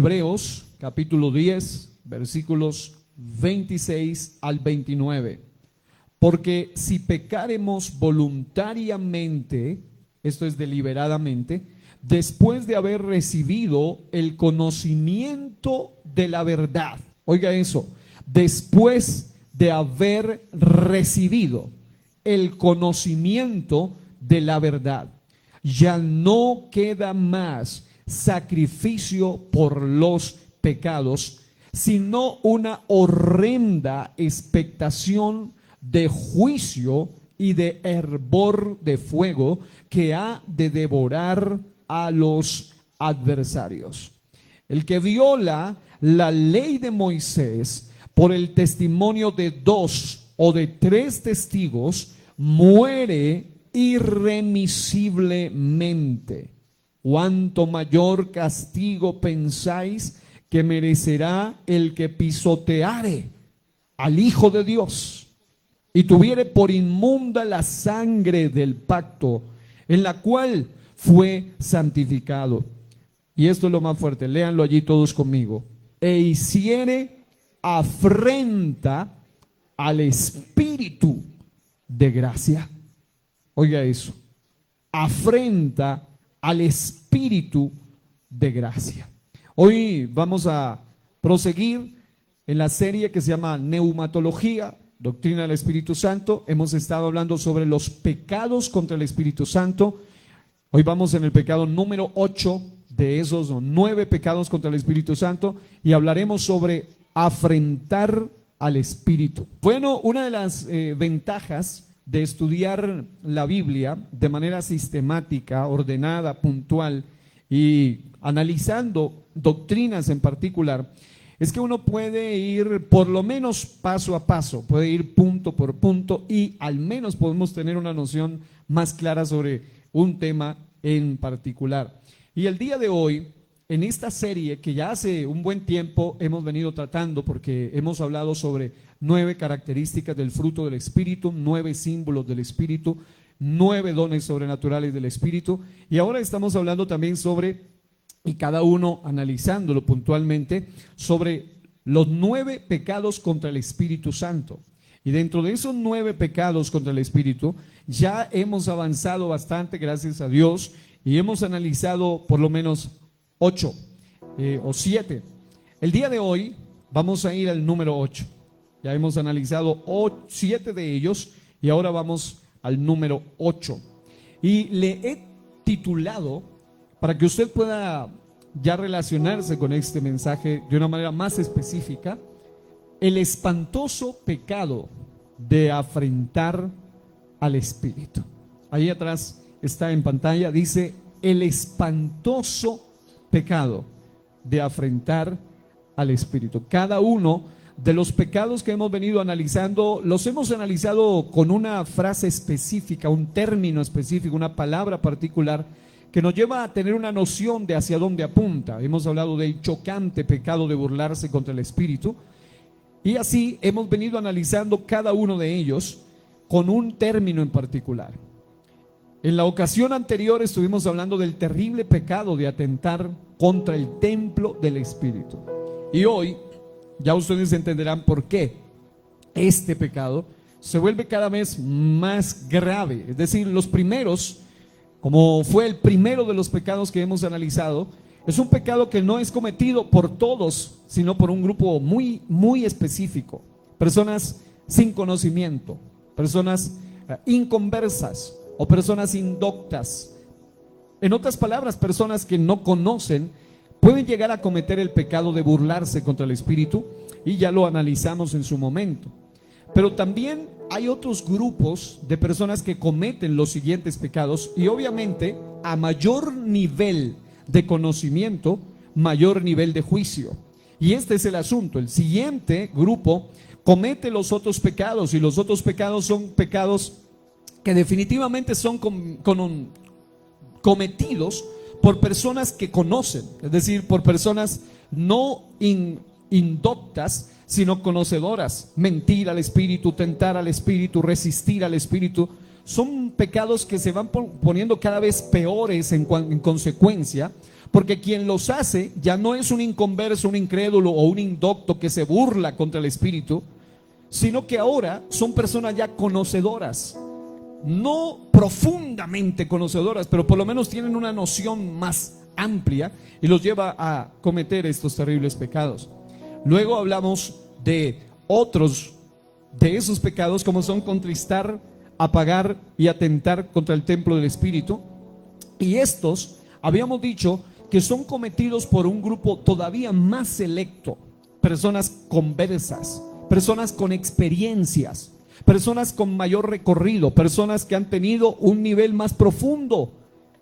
Hebreos capítulo 10, versículos 26 al 29. Porque si pecaremos voluntariamente, esto es deliberadamente, después de haber recibido el conocimiento de la verdad, oiga eso, después de haber recibido el conocimiento de la verdad, ya no queda más sacrificio por los pecados, sino una horrenda expectación de juicio y de hervor de fuego que ha de devorar a los adversarios. El que viola la ley de Moisés por el testimonio de 2 o de 3 testigos muere irremisiblemente. ¿Cuánto mayor castigo pensáis que merecerá el que pisoteare al Hijo de Dios y tuviere por inmunda la sangre del pacto en la cual fue santificado? Y esto es lo más fuerte, léanlo allí todos conmigo. E hiciere afrenta al Espíritu de gracia. Oiga eso, afrenta al Espíritu de gracia. Hoy vamos a proseguir en la serie que se llama Neumatología, Doctrina del Espíritu Santo. Hemos estado hablando sobre los pecados contra el Espíritu Santo. Hoy vamos en el pecado número 8 de esos 9 pecados contra el Espíritu Santo y hablaremos sobre afrentar al Espíritu. Bueno, una de las ventajas de estudiar la Biblia de manera sistemática, ordenada, puntual y analizando doctrinas en particular, es que uno puede ir por lo menos paso a paso, puede ir punto por punto y al menos podemos tener una noción más clara sobre un tema en particular. Y el día de hoy, en esta serie que ya hace un buen tiempo hemos venido tratando, porque hemos hablado sobre 9 características del fruto del Espíritu, 9 símbolos del Espíritu, 9 dones sobrenaturales del Espíritu, y ahora estamos hablando también sobre, y cada uno analizándolo puntualmente, sobre los 9 pecados contra el Espíritu Santo. Y dentro de esos 9 pecados contra el Espíritu, ya hemos avanzado bastante, gracias a Dios, y hemos analizado por lo menos 8 o 7. El día de hoy vamos a ir al número 8. Ya hemos analizado 7 de ellos y ahora vamos al número 8. Y le he titulado, para que usted pueda ya relacionarse con este mensaje de una manera más específica, el espantoso pecado de afrentar al Espíritu. Ahí atrás está en pantalla, dice el espantoso pecado de afrentar al Espíritu. Cada uno de los pecados que hemos venido analizando, los hemos analizado con una frase específica, un término específico, una palabra particular que nos lleva a tener una noción de hacia dónde apunta. Hemos hablado del chocante pecado de burlarse contra el Espíritu y así hemos venido analizando cada uno de ellos con un término en particular. En la ocasión anterior estuvimos hablando del terrible pecado de atentar contra el templo del Espíritu. Y hoy ya ustedes entenderán por qué este pecado se vuelve cada vez más grave. Es decir, los primeros, como fue el primero de los pecados que hemos analizado, es un pecado que no es cometido por todos, sino por un grupo muy, muy específico. Personas sin conocimiento, personas inconversas o personas indoctas. En otras palabras, personas que no conocen pueden llegar a cometer el pecado de burlarse contra el Espíritu, y ya lo analizamos en su momento. Pero también hay otros grupos de personas que cometen los siguientes pecados, y obviamente a mayor nivel de conocimiento, mayor nivel de juicio. Y este es el asunto. El siguiente grupo comete los otros pecados, y los otros pecados son pecados que definitivamente son cometidos por personas que conocen, es decir, por personas no indoctas, sino conocedoras. Mentir al Espíritu, tentar al Espíritu, resistir al Espíritu, son pecados que se van poniendo cada vez peores en consecuencia, Porque quien los hace ya no es un inconverso, un incrédulo o un indocto que se burla contra el Espíritu, sino que ahora son personas ya conocedoras. No profundamente conocedoras, pero por lo menos tienen una noción más amplia y los lleva a cometer estos terribles pecados. Luego hablamos de otros de esos pecados, como son contristar, apagar y atentar contra el templo del Espíritu. Y estos, habíamos dicho, que son cometidos por un grupo todavía más selecto, personas conversas, personas con experiencias, personas con mayor recorrido, personas que han tenido un nivel más profundo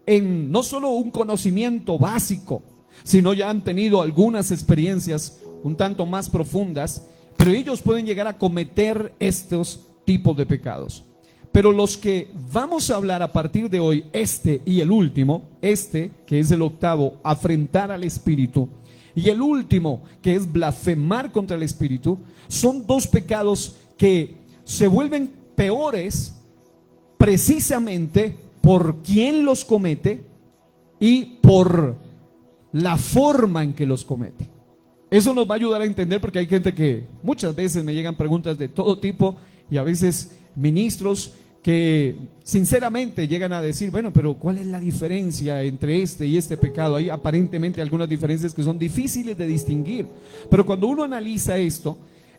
en no solo un conocimiento básico, sino ya han tenido algunas experiencias un tanto más profundas, pero ellos pueden llegar a cometer estos tipos de pecados. Pero los que vamos a hablar a partir de hoy, este y el último, este que es el octavo, afrentar al Espíritu, y el último que es blasfemar contra el Espíritu, son dos pecados que se vuelven peores precisamente por quien los comete y por la forma en que los comete. Eso nos va a ayudar a entender, porque hay gente que muchas veces me llegan preguntas de todo tipo y a veces ministros que sinceramente llegan a decir, bueno, pero ¿cuál es la diferencia entre este y este pecado? Hay aparentemente algunas diferencias que son difíciles de distinguir, pero cuando uno analiza esto,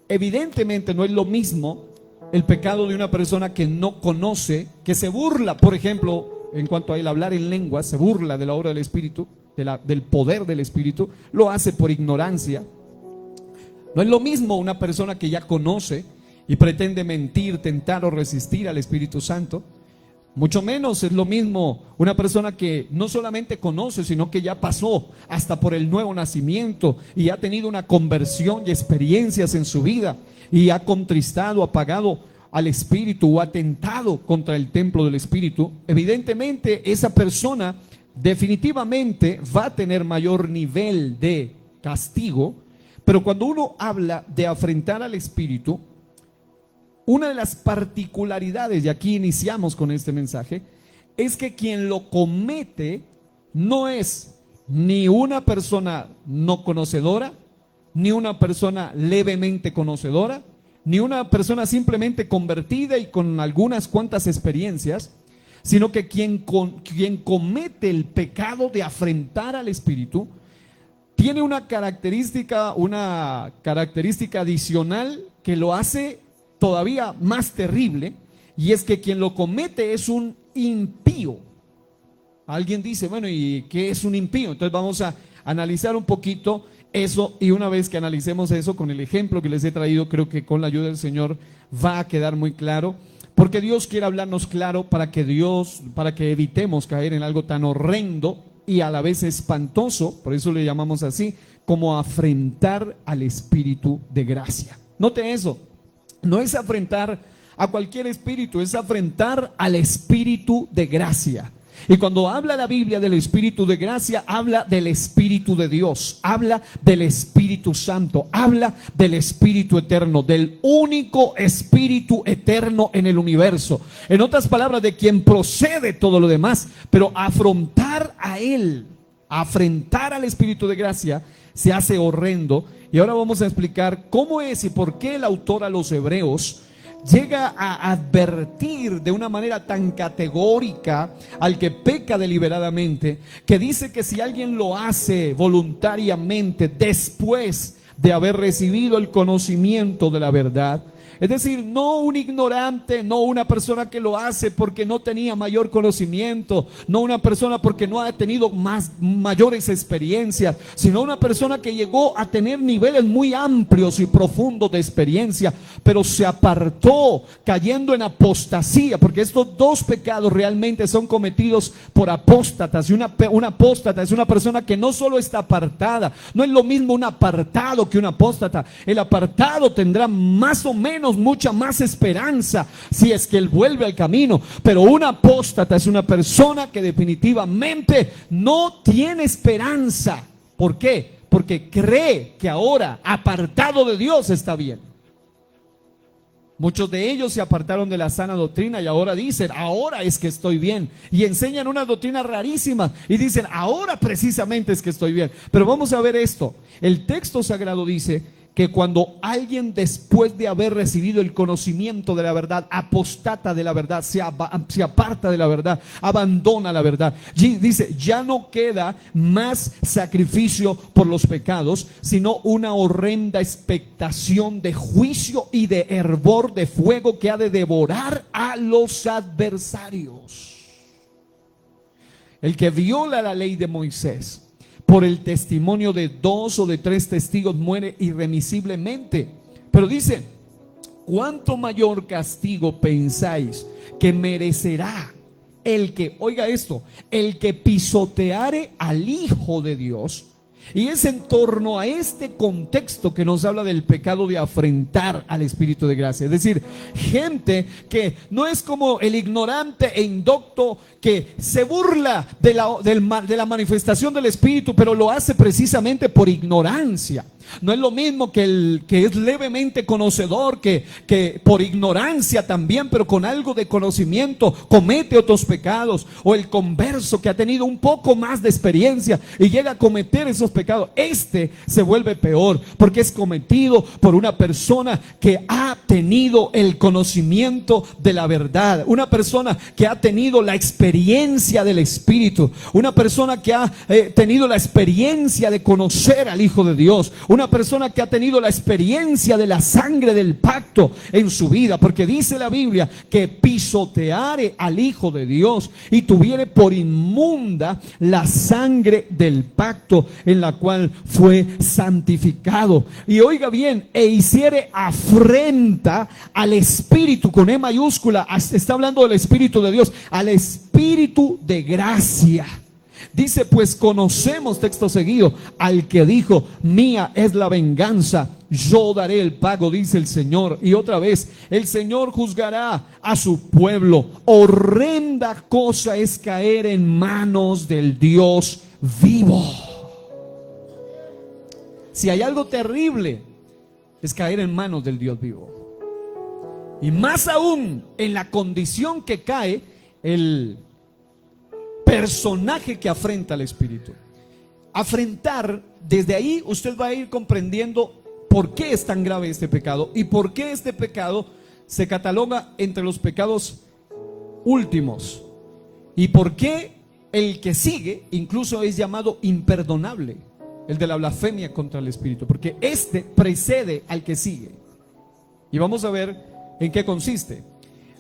evidentemente no es lo mismo el pecado de una persona que no conoce, que se burla, por ejemplo, en cuanto a el hablar en lenguas, se burla de la obra del Espíritu, del poder del Espíritu, lo hace por ignorancia. No es lo mismo una persona que ya conoce y pretende mentir, tentar o resistir al Espíritu Santo. Mucho menos es lo mismo una persona que no solamente conoce, sino que ya pasó hasta por el nuevo nacimiento y ha tenido una conversión y experiencias en su vida y ha contristado, apagado al Espíritu o atentado contra el templo del Espíritu. Evidentemente esa persona definitivamente va a tener mayor nivel de castigo, pero cuando uno habla de afrentar al Espíritu, una de las particularidades, y aquí iniciamos con este mensaje, es que quien lo comete no es ni una persona no conocedora, ni una persona levemente conocedora, ni una persona simplemente convertida y con algunas cuantas experiencias, sino que quien comete el pecado de afrentar al Espíritu tiene una característica adicional que lo hace todavía más terrible, y es que quien lo comete es un impío. Alguien dice, bueno, ¿y qué es un impío? Entonces vamos a analizar un poquito eso, y una vez que analicemos eso con el ejemplo que les he traído, creo que con la ayuda del Señor va a quedar muy claro, porque Dios quiere hablarnos claro para que evitemos caer en algo tan horrendo y a la vez espantoso, por eso le llamamos así, como afrentar al Espíritu de gracia. Note eso, no es afrentar a cualquier espíritu, es afrentar al Espíritu de gracia. Y cuando habla la Biblia del Espíritu de gracia, habla del Espíritu de Dios, habla del Espíritu Santo, habla del Espíritu eterno, del único Espíritu eterno en el universo. En otras palabras, de quien procede todo lo demás. Pero afrontar a Él, afrentar al Espíritu de gracia, se hace horrendo. Y ahora vamos a explicar cómo es y por qué el autor a los Hebreos llega a advertir de una manera tan categórica al que peca deliberadamente, que dice que si alguien lo hace voluntariamente después de haber recibido el conocimiento de la verdad, es decir, no un ignorante, no una persona que lo hace porque no tenía mayor conocimiento, no una persona porque no ha tenido mayores experiencias, sino una persona que llegó a tener niveles muy amplios y profundos de experiencia, pero se apartó cayendo en apostasía, porque estos dos pecados realmente son cometidos por apóstatas, y un apóstata es una persona que no solo está apartada, no es lo mismo un apartado que un apóstata. El apartado tendrá más o menos mucha más esperanza si es que él vuelve al camino, pero un apóstata es una persona que definitivamente no tiene esperanza. ¿Por qué? Porque cree que ahora apartado de Dios está bien. Muchos de ellos se apartaron de la sana doctrina y ahora dicen, ahora es que estoy bien. Y enseñan una doctrina rarísima y dicen, ahora precisamente es que estoy bien. Pero vamos a ver esto. El texto sagrado dice que cuando alguien, después de haber recibido el conocimiento de la verdad, apostata de la verdad, se aparta de la verdad, abandona la verdad. Dice, ya no queda más sacrificio por los pecados, sino una horrenda expectación de juicio y de hervor de fuego que ha de devorar a los adversarios. El que viola la ley de Moisés por el testimonio de 2 o de 3 testigos muere irremisiblemente. Pero dice, ¿cuánto mayor castigo pensáis que merecerá el que, oiga esto, el que pisoteare al Hijo de Dios? Y es en torno a este contexto que nos habla del pecado de afrentar al Espíritu de gracia. Es decir, gente que no es como el ignorante e indocto que se burla de la manifestación del Espíritu, pero lo hace precisamente por ignorancia. No es lo mismo que el que es levemente conocedor, que por ignorancia también, pero con algo de conocimiento, comete otros pecados. O el converso que ha tenido un poco más de experiencia y llega a cometer esos pecados. Este se vuelve peor porque es cometido por una persona que ha tenido el conocimiento de la verdad. Una persona que ha tenido la experiencia del Espíritu. Una persona que ha tenido la experiencia de conocer al Hijo de Dios. Una persona que ha tenido la experiencia de la sangre del pacto en su vida, porque dice la Biblia que pisoteare al Hijo de Dios y tuviere por inmunda la sangre del pacto en la cual fue santificado. Y oiga bien, e hiciere afrenta al Espíritu, con E mayúscula, está hablando del Espíritu de Dios, al Espíritu de gracia. Dice, pues conocemos, texto seguido, al que dijo, mía es la venganza, yo daré el pago, dice el Señor. Y otra vez, el Señor juzgará a su pueblo. Horrenda cosa es caer en manos del Dios vivo. Si hay algo terrible, es caer en manos del Dios vivo. Y más aún en la condición que cae el personaje que afrenta al Espíritu. Afrentar, desde ahí usted va a ir comprendiendo por qué es tan grave este pecado y por qué este pecado se cataloga entre los pecados últimos y por qué el que sigue incluso es llamado imperdonable, el de la blasfemia contra el Espíritu, porque este precede al que sigue. Y vamos a ver en qué consiste.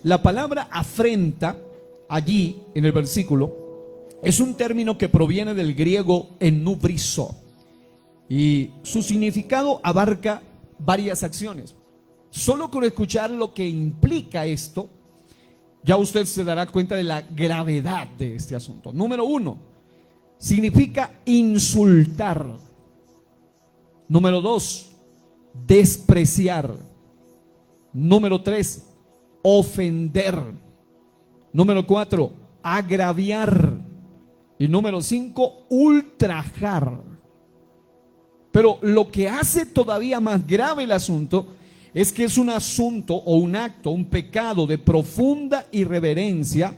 La palabra afrenta allí en el versículo es un término que proviene del griego enubrizo y su significado abarca varias acciones. Solo con escuchar lo que implica esto, ya usted se dará cuenta de la gravedad de este asunto. Número 1, significa insultar. Número 2, despreciar. Número 3, ofender. Número 4, agraviar. Y número 5, ultrajar. Pero lo que hace todavía más grave el asunto es que es un asunto o un acto, un pecado de profunda irreverencia,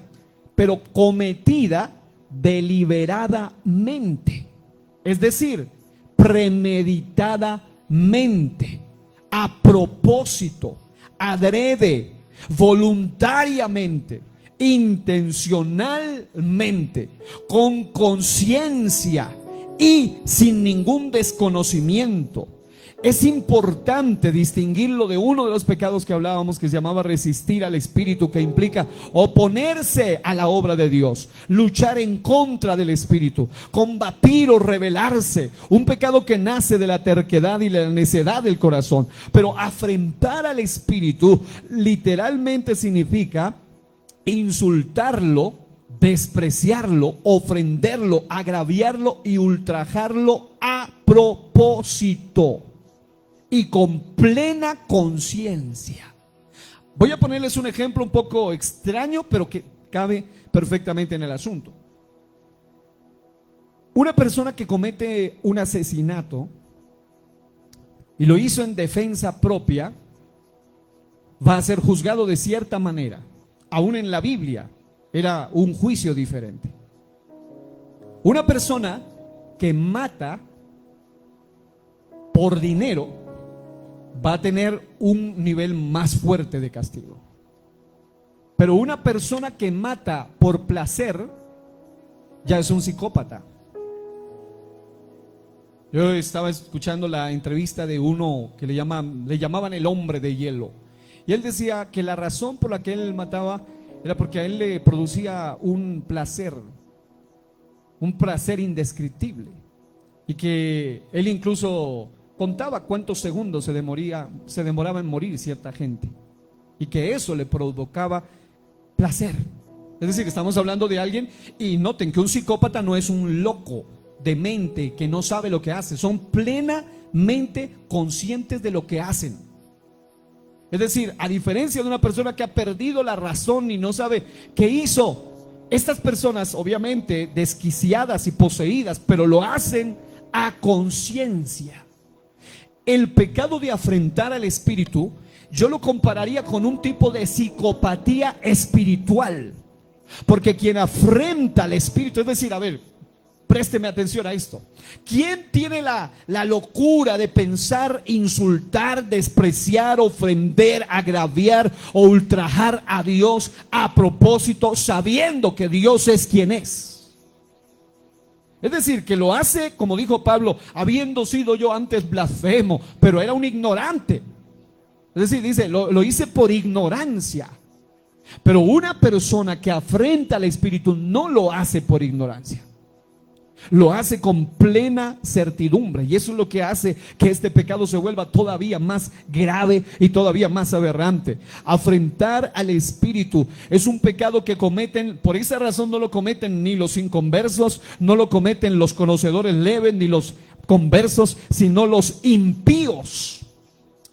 pero cometida deliberadamente. Es decir, premeditadamente, a propósito, adrede, voluntariamente, intencionalmente, con conciencia y sin ningún desconocimiento. Es importante distinguirlo de uno de los pecados que hablábamos, que se llamaba resistir al Espíritu, que implica oponerse a la obra de Dios, luchar en contra del Espíritu, combatir o rebelarse, un pecado que nace de la terquedad y la necedad del corazón. Pero afrentar al Espíritu literalmente significa insultarlo, despreciarlo, ofenderlo, agraviarlo y ultrajarlo a propósito y con plena conciencia. Voy a ponerles un ejemplo un poco extraño, pero que cabe perfectamente en el asunto. Una persona que comete un asesinato y lo hizo en defensa propia, va a ser juzgado de cierta manera. Aún en la Biblia era un juicio diferente. Una persona que mata por dinero va a tener un nivel más fuerte de castigo. Pero una persona que mata por placer ya es un psicópata. Yo estaba escuchando la entrevista de uno que le llamaban el hombre de hielo. Y él decía que la razón por la que él mataba era porque a él le producía un placer indescriptible. Y que él incluso contaba cuántos segundos se demoraba en morir cierta gente. Y que eso le provocaba placer. Es decir, estamos hablando de alguien, y noten que un psicópata no es un loco de mente que no sabe lo que hace. Son plenamente conscientes de lo que hacen. Es decir, a diferencia de una persona que ha perdido la razón y no sabe qué hizo, estas personas obviamente desquiciadas y poseídas, pero lo hacen a conciencia. El pecado de afrentar al espíritu, yo lo compararía con un tipo de psicopatía espiritual. Porque quien afrenta al espíritu, es decir, a ver, présteme atención a esto. ¿Quién tiene la locura de pensar, insultar, despreciar, ofender, agraviar o ultrajar a Dios a propósito, sabiendo que Dios es quien es? Es decir, que lo hace, como dijo Pablo, habiendo sido yo antes blasfemo, pero era un ignorante. Es decir, dice, lo hice por ignorancia. Pero una persona que afrenta al espíritu no lo hace por ignorancia. Lo hace con plena certidumbre, y eso es lo que hace que este pecado se vuelva todavía más grave y todavía más aberrante. Afrentar al espíritu es un pecado que cometen, por esa razón no lo cometen ni los inconversos, no lo cometen los conocedores leves ni los conversos, sino los impíos.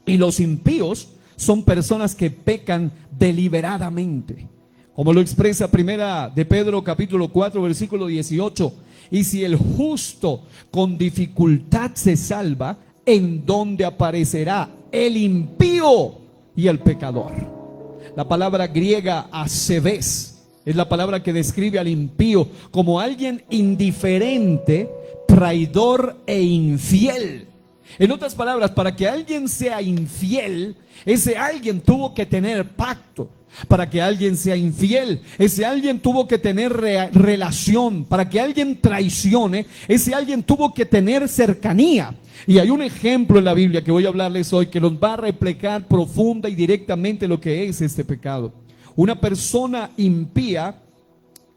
Y los impíos son personas que pecan deliberadamente, como lo expresa primera de Pedro capítulo 4 versículo 18. Y si el justo con dificultad se salva, ¿en dónde aparecerá el impío y el pecador? La palabra griega asebes es la palabra que describe al impío como alguien indiferente, traidor e infiel. En otras palabras, para que alguien sea infiel, ese alguien tuvo que tener pacto. Para que alguien sea infiel, ese alguien tuvo que tener relación. Para que alguien traicione, ese alguien tuvo que tener cercanía. Y hay un ejemplo en la Biblia que voy a hablarles hoy que nos va a reflejar profunda y directamente lo que es este pecado. Una persona impía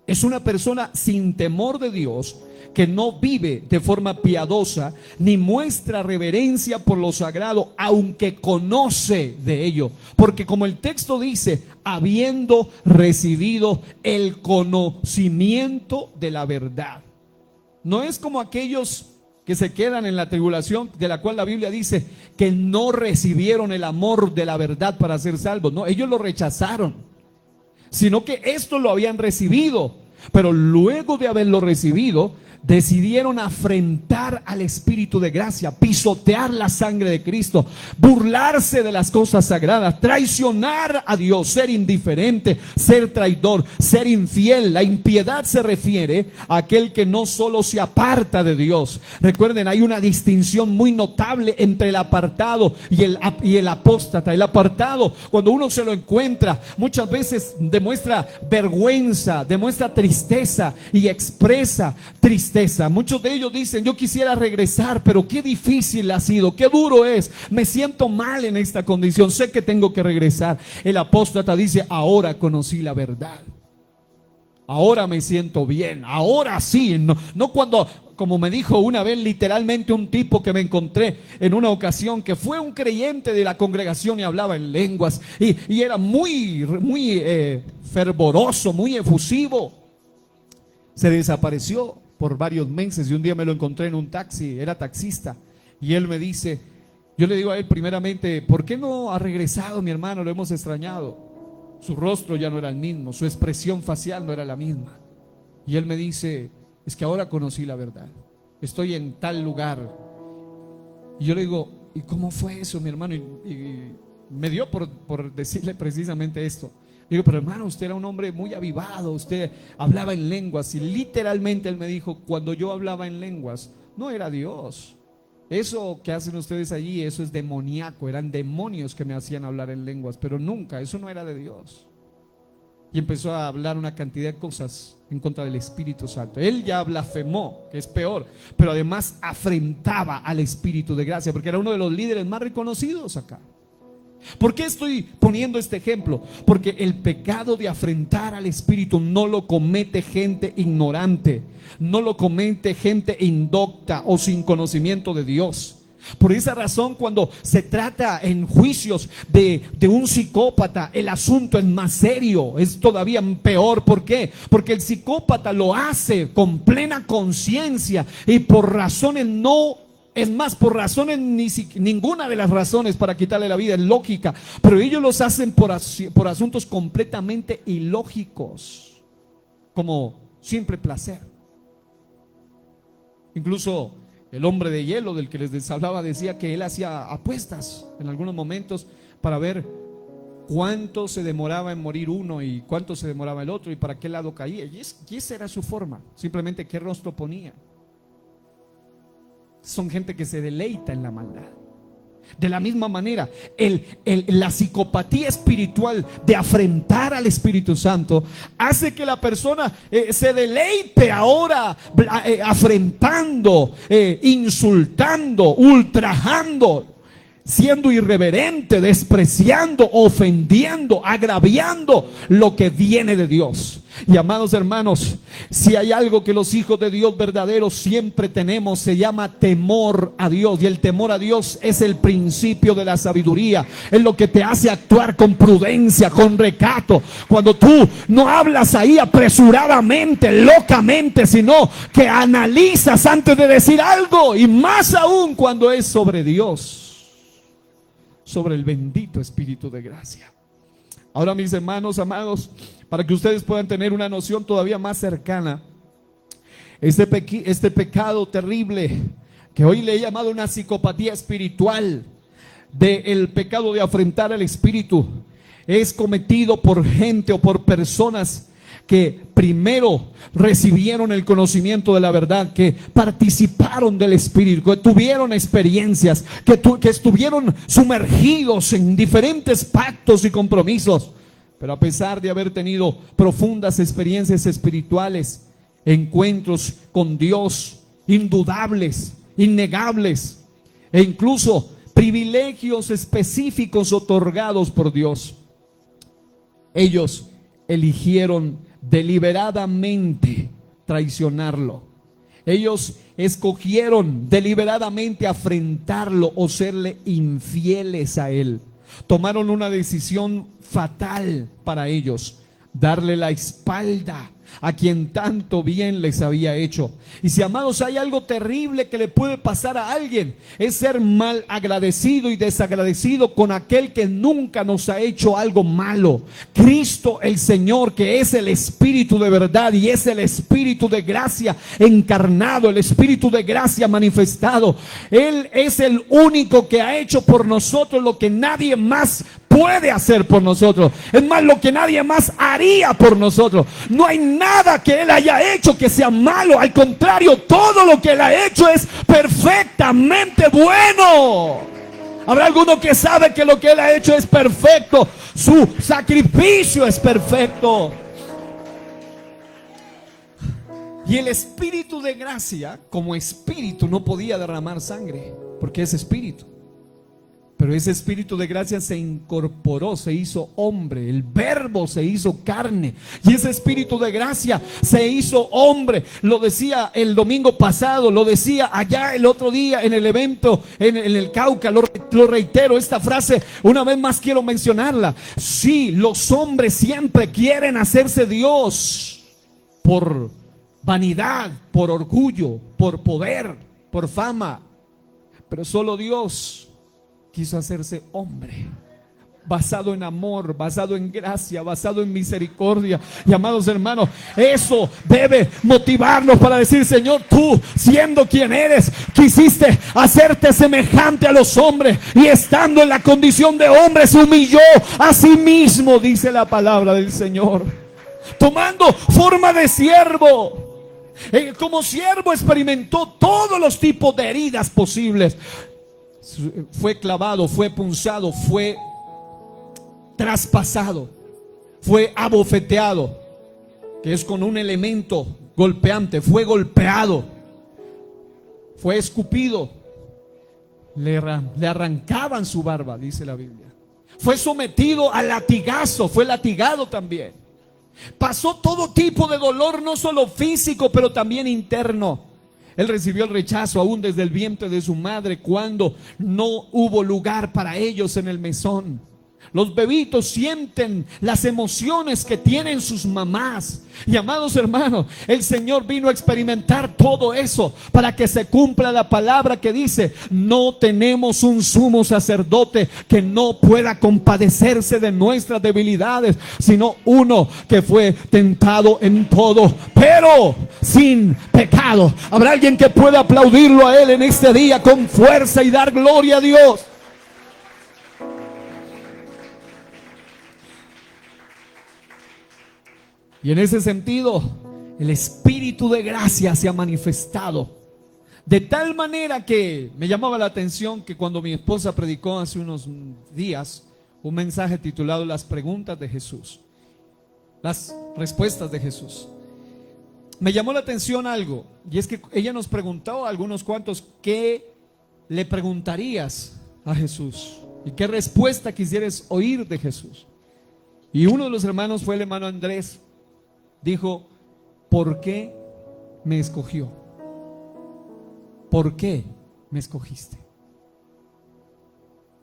es una persona sin temor de Dios, que no vive de forma piadosa, ni muestra reverencia por lo sagrado, aunque conoce de ello. Porque como el texto dice, habiendo recibido el conocimiento de la verdad. No es como aquellos que se quedan en la tribulación, de la cual la Biblia dice que no recibieron el amor de la verdad para ser salvos. No, ellos lo rechazaron, sino que esto lo habían recibido, pero luego de haberlo recibido, decidieron afrentar al Espíritu de gracia, pisotear la sangre de Cristo, burlarse de las cosas sagradas, traicionar a Dios, ser indiferente, ser traidor, ser infiel. La impiedad se refiere a aquel que no solo se aparta de Dios. Recuerden, hay una distinción muy notable entre el apartado y el apóstata. El apartado, cuando uno se lo encuentra, muchas veces demuestra vergüenza, demuestra tristeza y expresa tristeza. Muchos de ellos dicen, yo quisiera regresar, pero qué difícil ha sido, qué duro es, me siento mal en esta condición, sé que tengo que regresar. El apóstata dice, ahora conocí la verdad, ahora me siento bien, ahora sí, no cuando, como me dijo una vez literalmente un tipo que me encontré en una ocasión, que fue un creyente de la congregación y hablaba en lenguas y era muy fervoroso, muy efusivo. Se desapareció por varios meses y un día me lo encontré en un taxi, era taxista, y él me dice, yo le digo a él primeramente, ¿por qué no ha regresado mi hermano? Lo hemos extrañado. Su rostro ya no era el mismo, su expresión facial no era la misma, y él me dice, es que ahora conocí la verdad, estoy en tal lugar. Y yo le digo, ¿y cómo fue eso, mi hermano? Y me dio por decirle precisamente esto. Digo, pero hermano, usted era un hombre muy avivado, usted hablaba en lenguas. Y literalmente él me dijo, cuando yo hablaba en lenguas, no era Dios. Eso que hacen ustedes allí, eso es demoníaco, eran demonios que me hacían hablar en lenguas, pero nunca, eso no era de Dios. Y empezó a hablar una cantidad de cosas en contra del Espíritu Santo. Él ya blasfemó, que es peor, pero además afrentaba al Espíritu de gracia, porque era uno de los líderes más reconocidos acá. ¿Por qué estoy poniendo este ejemplo? Porque el pecado de afrentar al Espíritu no lo comete gente ignorante, no lo comete gente indocta o sin conocimiento de Dios. Por esa razón, cuando se trata en juicios de un psicópata, el asunto es más serio, es todavía peor. ¿Por qué? Porque el psicópata lo hace con plena conciencia y por razones por razones, ninguna de las razones para quitarle la vida es lógica, pero ellos los hacen por asuntos completamente ilógicos, como simple placer. Incluso el hombre de hielo del que les hablaba decía que él hacía apuestas en algunos momentos para ver cuánto se demoraba en morir uno y cuánto se demoraba el otro y para qué lado caía. Y esa era su forma, simplemente qué rostro ponía. Son gente que se deleita en la maldad. De la misma manera, la psicopatía espiritual de afrentar al Espíritu Santo hace que la persona se deleite ahora afrentando, insultando, ultrajando, siendo irreverente, despreciando, ofendiendo, agraviando lo que viene de Dios. Y amados hermanos, si hay algo que los hijos de Dios verdaderos siempre tenemos, se llama temor a Dios. Y el temor a Dios es el principio de la sabiduría, es lo que te hace actuar con prudencia, con recato. Cuando tú no hablas ahí apresuradamente, locamente, sino que analizas antes de decir algo. Y más aún cuando es sobre Dios, sobre el bendito Espíritu de gracia. Ahora, mis hermanos amados, para que ustedes puedan tener una noción todavía más cercana, este pecado terrible que hoy le he llamado una psicopatía espiritual, del pecado de afrentar al Espíritu, es cometido por gente o por personas que primero recibieron el conocimiento de la verdad, que participaron del Espíritu, que tuvieron experiencias, que estuvieron sumergidos en diferentes pactos y compromisos, pero a pesar de haber tenido profundas experiencias espirituales, encuentros con Dios indudables, innegables, e incluso privilegios específicos otorgados por Dios, ellos eligieron deliberadamente traicionarlo. Ellos escogieron deliberadamente afrentarlo o serle infieles a él. Tomaron una decisión fatal para ellos: darle la espalda a quien tanto bien les había hecho. Y si, amados, hay algo terrible que le puede pasar a alguien, es ser mal agradecido y desagradecido con aquel que nunca nos ha hecho algo malo. Cristo el Señor, que es el Espíritu de verdad y es el Espíritu de gracia encarnado, el Espíritu de gracia manifestado, Él es el único que ha hecho por nosotros lo que nadie más puede hacer por nosotros. Es más, lo que nadie más haría por nosotros. No hay nada que Él haya hecho que sea malo. Al contrario, todo lo que Él ha hecho es perfectamente bueno. Habrá alguno que sabe que lo que Él ha hecho es perfecto. Su sacrificio es perfecto. Y el Espíritu de gracia, como Espíritu, no podía derramar sangre, porque es Espíritu. Pero ese Espíritu de gracia se incorporó, se hizo hombre. El Verbo se hizo carne. Y ese Espíritu de gracia se hizo hombre. Lo decía el domingo pasado, lo decía allá el otro día en el evento en el Cauca. Lo reitero, esta frase una vez más quiero mencionarla. Sí, los hombres siempre quieren hacerse Dios por vanidad, por orgullo, por poder, por fama. Pero solo Dios quiso hacerse hombre basado en amor, basado en gracia, basado en misericordia. Y amados hermanos, eso debe motivarnos para decir: Señor, tú, siendo quien eres, quisiste hacerte semejante a los hombres, y estando en la condición de hombre se humilló a sí mismo, dice la palabra del Señor, tomando forma de siervo. Como siervo experimentó todos los tipos de heridas posibles. Fue clavado, fue punzado, fue traspasado, fue abofeteado, que es con un elemento golpeante, fue golpeado, fue escupido, le arrancaban su barba, dice la Biblia. Fue sometido al latigazo, fue latigado también. Pasó todo tipo de dolor, no solo físico, pero también interno. Él recibió el rechazo aún desde el vientre de su madre, cuando no hubo lugar para ellos en el mesón. Los bebitos sienten las emociones que tienen sus mamás. Y amados hermanos, el Señor vino a experimentar todo eso para que se cumpla la palabra que dice: no tenemos un sumo sacerdote que no pueda compadecerse de nuestras debilidades, sino uno que fue tentado en todo, pero sin pecado. ¿Habrá alguien que pueda aplaudirlo a Él en este día con fuerza y dar gloria a Dios? Y en ese sentido, el Espíritu de gracia se ha manifestado de tal manera que me llamaba la atención que cuando mi esposa predicó hace unos días un mensaje titulado Las preguntas de Jesús, las respuestas de Jesús, me llamó la atención algo, y es que ella nos preguntó a algunos cuantos: ¿qué le preguntarías a Jesús? ¿Y qué respuesta quisieras oír de Jesús? Y uno de los hermanos fue el hermano Andrés. Dijo: ¿por qué me escogió? ¿Por qué me escogiste?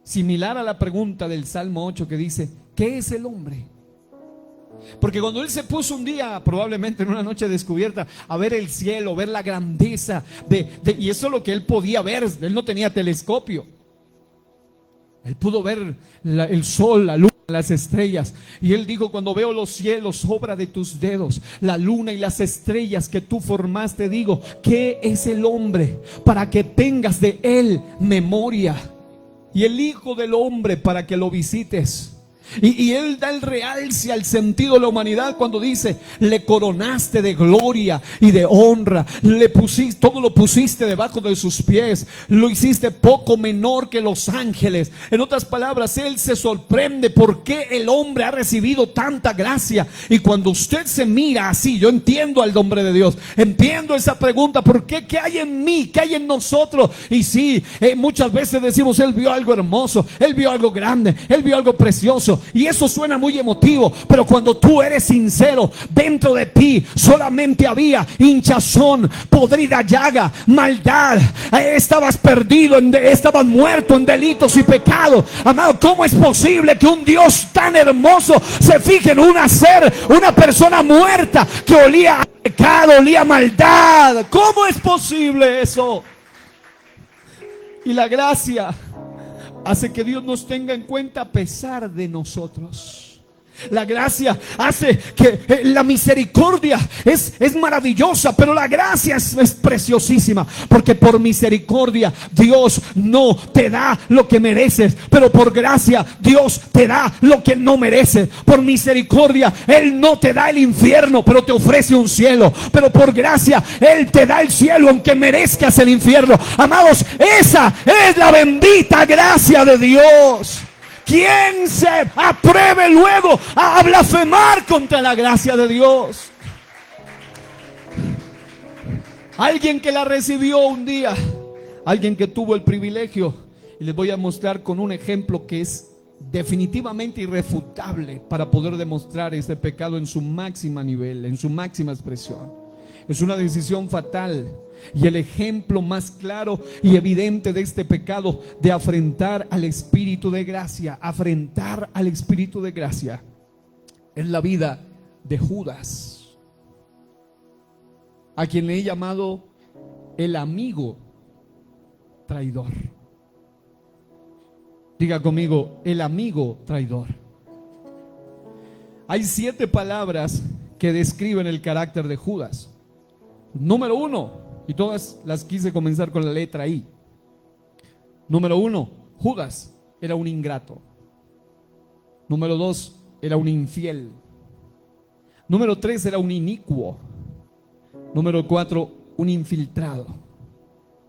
Similar a la pregunta del Salmo 8 que dice: ¿qué es el hombre? Porque cuando él se puso un día, probablemente en una noche descubierta, a ver el cielo, ver la grandeza y eso es lo que él podía ver. Él no tenía telescopio. Él pudo ver el sol, la luna, las estrellas. Y él dijo: cuando veo los cielos, obra de tus dedos, la luna y las estrellas que tú formaste, digo: ¿qué es el hombre para que tengas de él memoria? Y el Hijo del Hombre para que lo visites. Y él da el realce al sentido de la humanidad cuando dice: le coronaste de gloria y de honra, le pusiste, todo lo pusiste debajo de sus pies, lo hiciste poco menor que los ángeles. En otras palabras, él se sorprende por qué el hombre ha recibido tanta gracia. Y cuando usted se mira así, yo entiendo al hombre de Dios, entiendo esa pregunta: ¿por qué? ¿Qué hay en mí? ¿Qué hay en nosotros? Y sí, muchas veces decimos: él vio algo hermoso, él vio algo grande, él vio algo precioso. Y eso suena muy emotivo, pero cuando tú eres sincero, dentro de ti solamente había hinchazón, podrida llaga, maldad. Estabas perdido, estabas muerto en delitos y pecados. Amado, ¿cómo es posible que un Dios tan hermoso se fije en una persona muerta que olía a pecado, olía a maldad? ¿Cómo es posible eso? Y la gracia hace que Dios nos tenga en cuenta a pesar de nosotros. La gracia hace que la misericordia es maravillosa, pero la gracia es preciosísima, porque por misericordia Dios no te da lo que mereces, pero por gracia Dios te da lo que no mereces. Por misericordia Él no te da el infierno, pero te ofrece un cielo. Pero por gracia Él te da el cielo aunque merezcas el infierno. Amados, esa es la bendita gracia de Dios. ¿Quién se apruebe luego a blasfemar contra la gracia de Dios? Alguien que la recibió un día, alguien que tuvo el privilegio, y les voy a mostrar con un ejemplo que es definitivamente irrefutable para poder demostrar este pecado en su máxima nivel, en su máxima expresión. Es una decisión fatal. Y el ejemplo más claro y evidente de este pecado, de afrentar al Espíritu de gracia, afrentar al Espíritu de gracia, es la vida de Judas, a quien le he llamado el amigo traidor. Diga conmigo, el amigo traidor. Hay 7 palabras que describen el carácter de Judas. Número 1, y todas las quise comenzar con la letra I. Número 1, Judas era un ingrato. Número 2, era un infiel. Número 3, era un inicuo. Número 4, un infiltrado.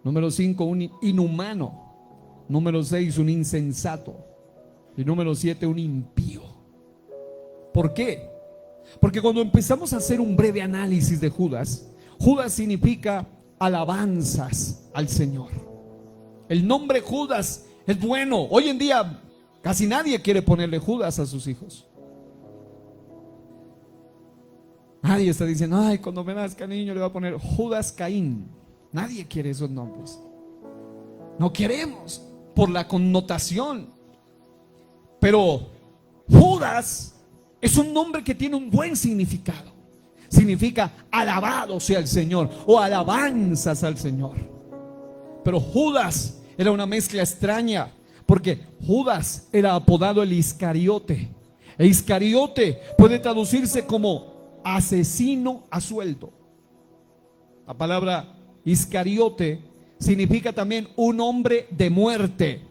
Número 5, un inhumano. Número 6, un insensato. Y número 7, un impío. ¿Por qué? Porque cuando empezamos a hacer un breve análisis de Judas, Judas significa alabanzas al Señor. El nombre Judas es bueno. Hoy en día casi nadie quiere ponerle Judas a sus hijos. Nadie está diciendo, ay, cuando me nazca niño le voy a poner Judas Caín. Nadie quiere esos nombres. No queremos por la connotación. Pero Judas es un nombre que tiene un buen significado. Significa alabado sea el Señor o alabanzas al Señor. Pero Judas era una mezcla extraña, porque Judas era apodado el Iscariote. E Iscariote puede traducirse como asesino a sueldo. La palabra Iscariote significa también un hombre de muerte.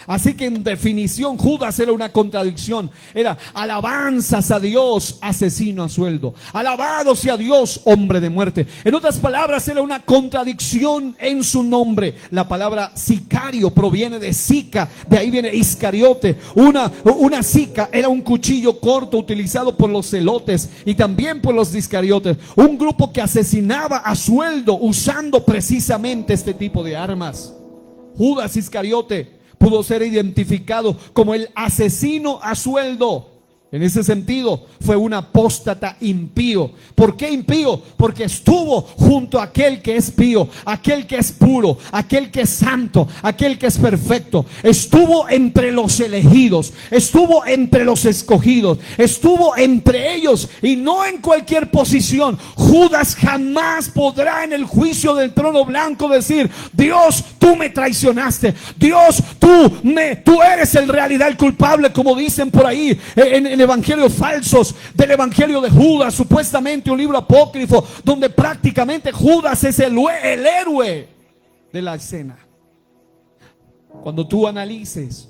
Así que en definición Judas era una contradicción. Era alabanzas a Dios, asesino a sueldo. Alabado sea Dios, hombre de muerte. En otras palabras, era una contradicción en su nombre. La palabra sicario proviene de sica, de ahí viene Iscariote. Una sica era un cuchillo corto utilizado por los celotes y también por los iscariotes. Un grupo que asesinaba a sueldo usando precisamente este tipo de armas. Judas Iscariote pudo ser identificado como el asesino a sueldo. En ese sentido, fue un apóstata impío. ¿Por qué impío? Porque estuvo junto a aquel que es pío, aquel que es puro, aquel que es santo, aquel que es perfecto. Estuvo entre los elegidos, estuvo entre los escogidos, estuvo entre ellos y no en cualquier posición. Judas jamás podrá en el juicio del trono blanco decir: Dios, tú me traicionaste. Dios, tú eres en realidad el culpable, como dicen por ahí en evangelios falsos del evangelio de Judas, supuestamente un libro apócrifo donde prácticamente Judas es el héroe de la escena. Cuando tú analices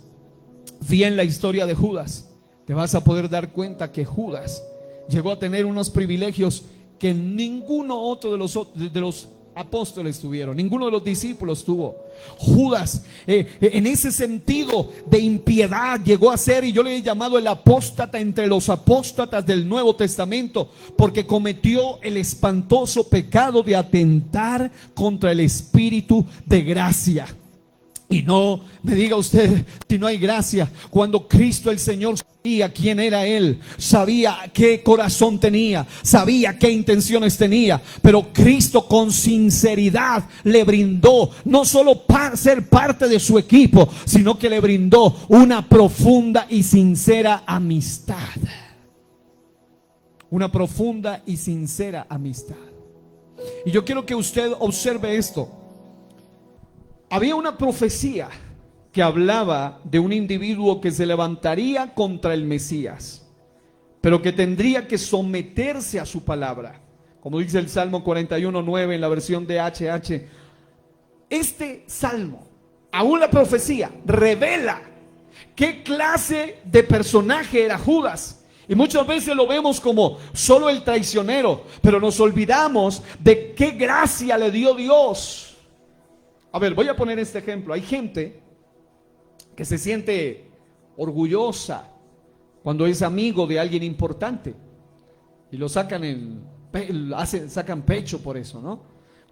bien la historia de Judas, te vas a poder dar cuenta que Judas llegó a tener unos privilegios que ninguno otro de los apóstoles tuvieron, ninguno de los discípulos tuvo. Judas en ese sentido de impiedad llegó a ser, y yo le he llamado el apóstata entre los apóstatas del Nuevo Testamento, porque cometió el espantoso pecado de atentar contra el espíritu de gracia. Y no me diga usted si no hay gracia, cuando Cristo el Señor sabía quién era Él, sabía qué corazón tenía, sabía qué intenciones tenía, pero Cristo con sinceridad le brindó no solo para ser parte de su equipo, sino que le brindó una profunda y sincera amistad. Una profunda y sincera amistad. Y yo quiero que usted observe esto. Había una profecía que hablaba de un individuo que se levantaría contra el Mesías, pero que tendría que someterse a su palabra, como dice el Salmo 41:9 en la versión de HH. Este salmo, aún la profecía, revela qué clase de personaje era Judas. Y muchas veces lo vemos como solo el traicionero, pero nos olvidamos de qué gracia le dio Dios. A ver, voy a poner este ejemplo. Hay gente que se siente orgullosa cuando es amigo de alguien importante y lo sacan sacan pecho por eso, ¿no?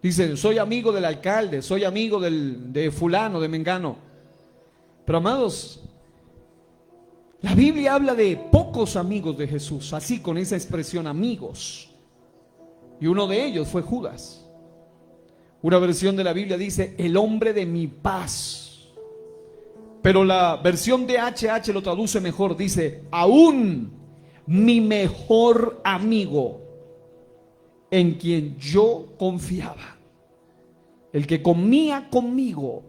Dicen: soy amigo del alcalde, soy amigo de fulano, de mengano. Pero amados, la Biblia habla de pocos amigos de Jesús, así con esa expresión, amigos. Y uno de ellos fue Judas. Una versión de la Biblia dice: el hombre de mi paz. Pero la versión de HH lo traduce mejor, dice: aún mi mejor amigo, en quien yo confiaba, el que comía conmigo,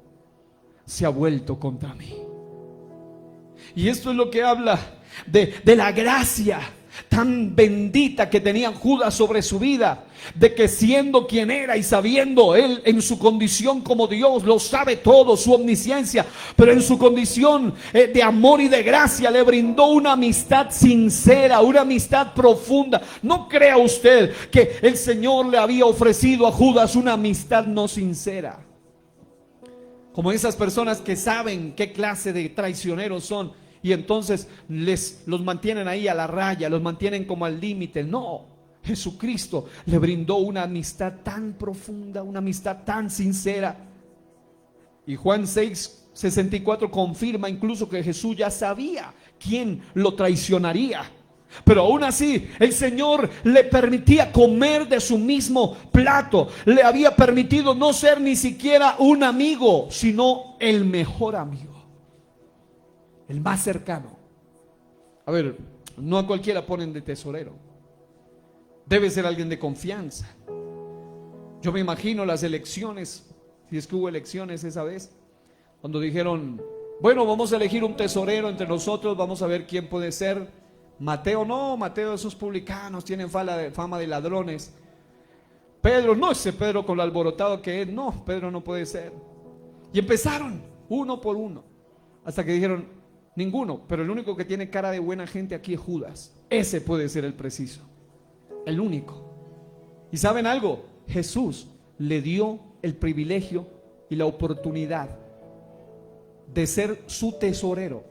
se ha vuelto contra mí. Y esto es lo que habla de la gracia tan bendita que tenía Judas sobre su vida, de que siendo quien era y sabiendo él en su condición como Dios, lo sabe todo, su omnisciencia, pero en su condición de amor y de gracia le brindó una amistad sincera, una amistad profunda. No crea usted que el Señor le había ofrecido a Judas una amistad no sincera, como esas personas que saben qué clase de traicioneros son y entonces los mantienen ahí a la raya, los mantienen como al límite. No, Jesucristo le brindó una amistad tan profunda, una amistad tan sincera. Y Juan 6:64 confirma incluso que Jesús ya sabía quién lo traicionaría, pero aún así el Señor le permitía comer de su mismo plato. Le había permitido no ser ni siquiera un amigo, sino el mejor amigo, el más cercano. A ver, no a cualquiera ponen de tesorero. Debe ser alguien de confianza. Yo me imagino las elecciones, si es que hubo elecciones esa vez, cuando dijeron, bueno, vamos a elegir un tesorero entre nosotros, vamos a ver quién puede ser. Mateo, no, Mateo, esos publicanos tienen fama de ladrones. Pedro, no, ese Pedro con lo alborotado que es, no, Pedro no puede ser. Y empezaron uno por uno, hasta que dijeron, ninguno, pero el único que tiene cara de buena gente aquí es Judas. Ese puede ser el preciso, el único. ¿Y saben algo? Jesús le dio el privilegio y la oportunidad de ser su tesorero.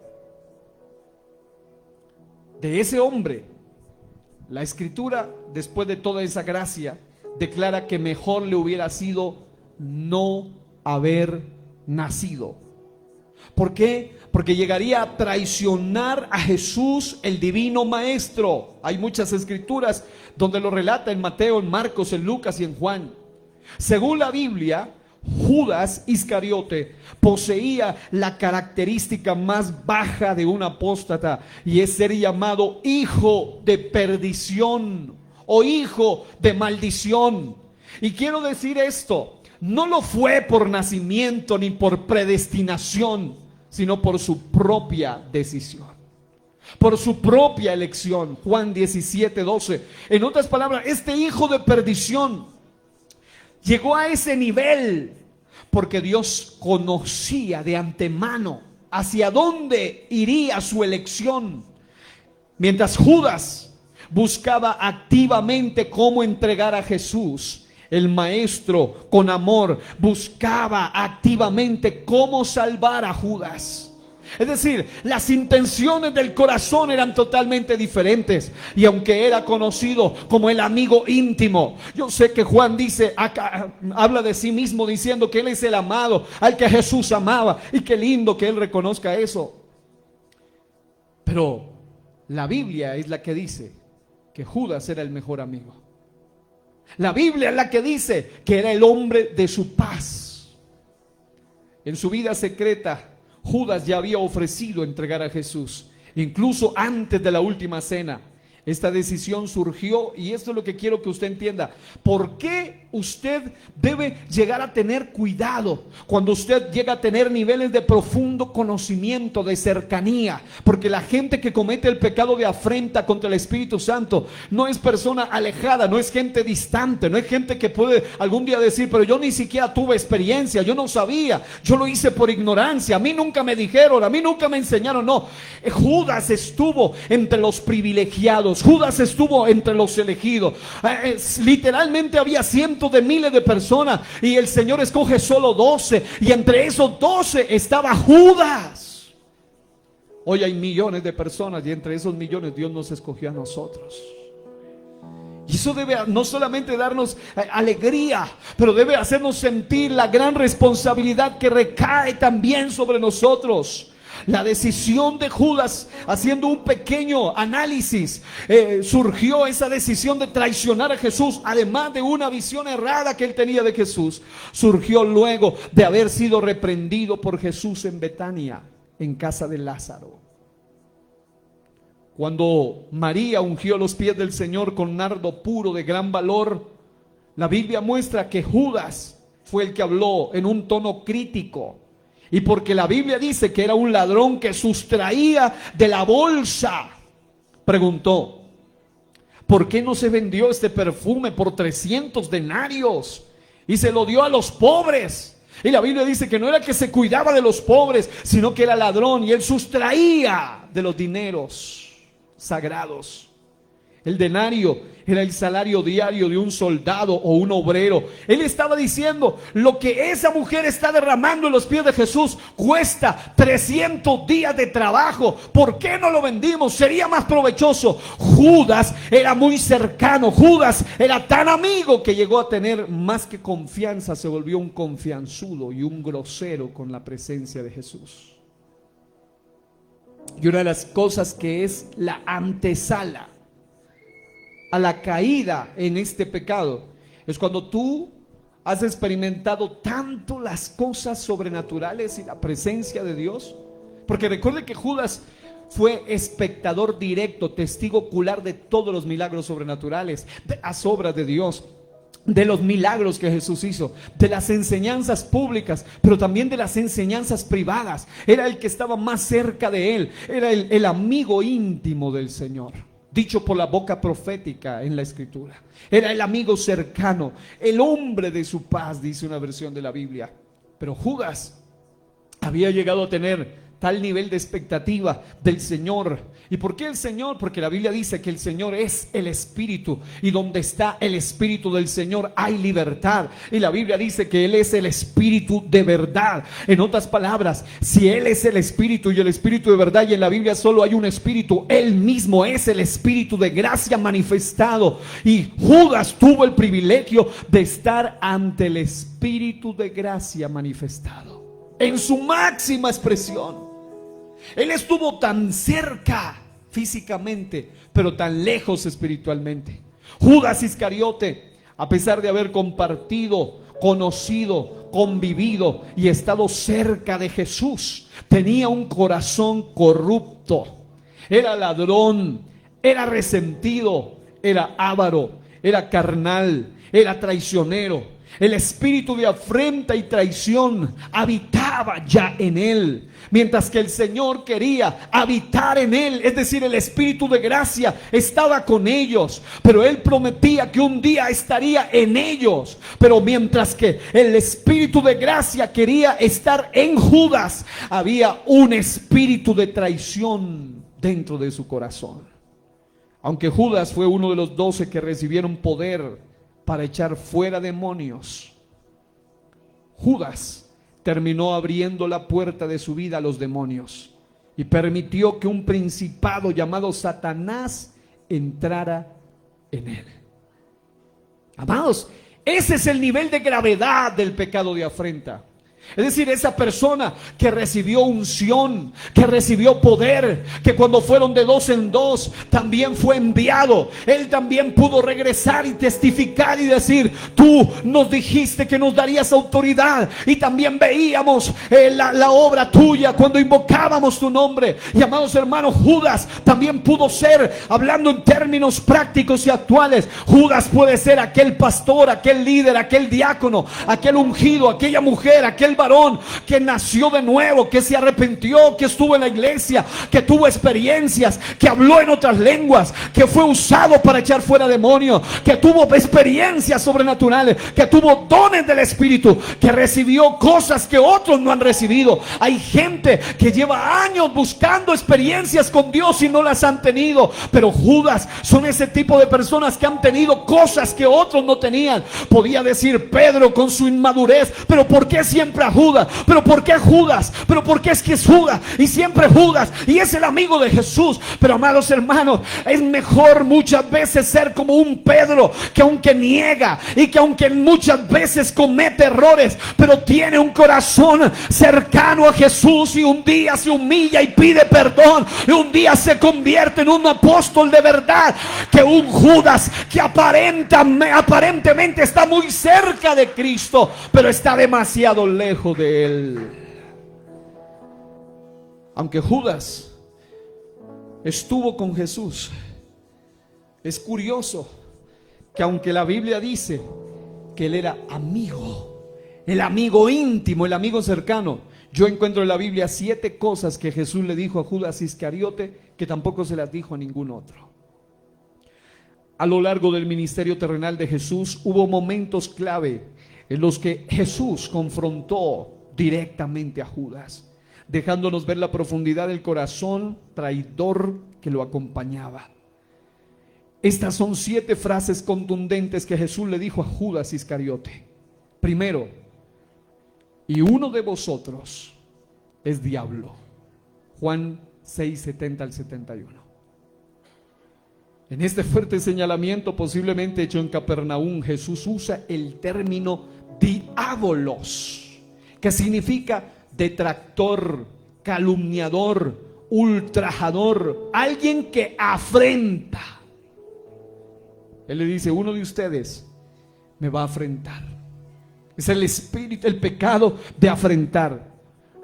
De ese hombre, la Escritura, después de toda esa gracia, declara que mejor le hubiera sido no haber nacido. ¿Por qué? Porque llegaría a traicionar a Jesús, el divino maestro. Hay muchas escrituras donde lo relata en Mateo, en Marcos, en Lucas y en Juan. Según la Biblia, Judas Iscariote poseía la característica más baja de un apóstata, y es ser llamado hijo de perdición o hijo de maldición. Y quiero decir esto, no lo fue por nacimiento ni por predestinación, sino por su propia decisión, por su propia elección. Juan 17:12. En otras palabras, este hijo de perdición llegó a ese nivel porque Dios conocía de antemano hacia dónde iría su elección. Mientras Judas buscaba activamente cómo entregar a Jesús, el maestro con amor buscaba activamente cómo salvar a Judas. Es decir, las intenciones del corazón eran totalmente diferentes. Y aunque era conocido como el amigo íntimo, yo sé que Juan dice, acá, habla de sí mismo diciendo que él es el amado, al que Jesús amaba. Y qué lindo que él reconozca eso. Pero la Biblia es la que dice que Judas era el mejor amigo. La Biblia es la que dice que era el hombre de su paz. En su vida secreta, Judas ya había ofrecido entregar a Jesús, incluso antes de la última cena. Esta decisión surgió, y esto es lo que quiero que usted entienda. ¿Por qué usted debe llegar a tener cuidado cuando usted llega a tener niveles de profundo conocimiento, de cercanía? Porque la gente que comete el pecado de afrenta contra el Espíritu Santo no es persona alejada, no es gente distante, no es gente que puede algún día decir, pero yo ni siquiera tuve experiencia, yo no sabía, yo lo hice por ignorancia, a mí nunca me dijeron, a mí nunca me enseñaron. No, Judas estuvo entre los privilegiados, Judas estuvo entre los elegidos. Literalmente había cientos de miles de personas y el Señor escoge solo 12, y entre esos 12 estaba Judas. Hoy hay millones de personas y entre esos millones Dios nos escogió a nosotros. Y eso debe no solamente darnos alegría, pero debe hacernos sentir la gran responsabilidad que recae también sobre nosotros. La decisión de Judas, haciendo un pequeño análisis, surgió esa decisión de traicionar a Jesús, además de una visión errada que él tenía de Jesús. Surgió luego de haber sido reprendido por Jesús en Betania, en casa de Lázaro. Cuando María ungió los pies del Señor con nardo puro de gran valor, la Biblia muestra que Judas fue el que habló en un tono crítico. Y porque la Biblia dice que era un ladrón que sustraía de la bolsa, preguntó: ¿por qué no se vendió este perfume por 300 denarios y se lo dio a los pobres? Y la Biblia dice que no era que se cuidaba de los pobres, sino que era ladrón y él sustraía de los dineros sagrados. El denario era el salario diario de un soldado o un obrero. Él estaba diciendo: lo que esa mujer está derramando en los pies de Jesús cuesta 300 días de trabajo. ¿Por qué no lo vendimos? Sería más provechoso. Judas era muy cercano. Judas era tan amigo que llegó a tener más que confianza. Se volvió un confianzudo y un grosero con la presencia de Jesús. Y una de las cosas que es la antesala a la caída en este pecado es cuando tú has experimentado tanto las cosas sobrenaturales y la presencia de Dios. Porque recuerde que Judas fue espectador directo, testigo ocular de todos los milagros sobrenaturales, de las obras de Dios, de los milagros que Jesús hizo, de las enseñanzas públicas, pero también de las enseñanzas privadas. Era el que estaba más cerca de él, era el amigo íntimo del Señor, dicho por la boca profética en la Escritura. Era el amigo cercano, el hombre de su paz, dice una versión de la Biblia. Pero Judas había llegado a tener tal nivel de expectativa del Señor. ¿Y por qué el Señor? Porque la Biblia dice que el Señor es el Espíritu, y donde está el Espíritu del Señor hay libertad. Y la Biblia dice que Él es el Espíritu de verdad. En otras palabras, si Él es el Espíritu y el Espíritu de verdad, y en la Biblia solo hay un Espíritu, Él mismo es el Espíritu de gracia manifestado. Y Judas tuvo el privilegio de estar ante el Espíritu de gracia manifestado en su máxima expresión. Él estuvo tan cerca físicamente, pero tan lejos espiritualmente. Judas Iscariote, a pesar de haber compartido, conocido, convivido y estado cerca de Jesús, tenía un corazón corrupto. Era ladrón, era resentido, era avaro, era carnal, era traicionero. El espíritu de afrenta y traición habitaba ya en él, mientras que el Señor quería habitar en él, es decir, el espíritu de gracia estaba con ellos, pero él prometía que un día estaría en ellos. Pero mientras que el espíritu de gracia quería estar en Judas, había un espíritu de traición dentro de su corazón. Aunque Judas fue uno de los 12 que recibieron poder para echar fuera demonios, Judas terminó abriendo la puerta de su vida a los demonios y permitió que un principado llamado Satanás entrara en él. Amados, ese es el nivel de gravedad del pecado de afrenta. Es decir, esa persona que recibió unción, que recibió poder, que cuando fueron de 2 en 2 también fue enviado. Él también pudo regresar y testificar y decir: tú nos dijiste que nos darías autoridad, y también veíamos la obra tuya cuando invocábamos tu nombre. Y amados hermanos, Judas también pudo ser, hablando en términos prácticos y actuales, Judas puede ser aquel pastor, aquel líder, aquel diácono, aquel ungido, aquella mujer, aquel varón que nació de nuevo, que se arrepintió, que estuvo en la iglesia, que tuvo experiencias, que habló en otras lenguas, que fue usado para echar fuera demonios, que tuvo experiencias sobrenaturales, que tuvo dones del Espíritu, que recibió cosas que otros no han recibido. Hay gente que lleva años buscando experiencias con Dios y no las han tenido, pero Judas son ese tipo de personas que han tenido cosas que otros no tenían. Podía decir Pedro con su inmadurez: pero ¿por qué siempre a Judas? ¿Pero por qué Judas? ¿Pero por qué es que es Judas? Y siempre Judas, y es el amigo de Jesús. Pero amados hermanos, es mejor muchas veces ser como un Pedro, que aunque niega y que aunque muchas veces comete errores, pero tiene un corazón cercano a Jesús, y un día se humilla y pide perdón, y un día se convierte en un apóstol de verdad, que un Judas que aparentemente está muy cerca de Cristo, pero está demasiado lejos de él. Aunque Judas estuvo con Jesús, es curioso que aunque la Biblia dice que él era amigo, el amigo íntimo, el amigo cercano, Yo encuentro en la Biblia 7 cosas que Jesús le dijo a Judas Iscariote que tampoco se las dijo a ningún otro. A lo largo del ministerio terrenal de Jesús hubo momentos clave en los que Jesús confrontó directamente a Judas, dejándonos ver la profundidad del corazón traidor que lo acompañaba. Estas son 7 frases contundentes que Jesús le dijo a Judas Iscariote. Primero, y uno de vosotros es diablo. Juan 6, 70 al 71. En este fuerte señalamiento, posiblemente hecho en Capernaum, Jesús usa el término diabolos, que significa detractor, calumniador, ultrajador, alguien que afrenta. Él le dice: uno de ustedes me va a afrentar. Es el espíritu, el pecado de afrentar.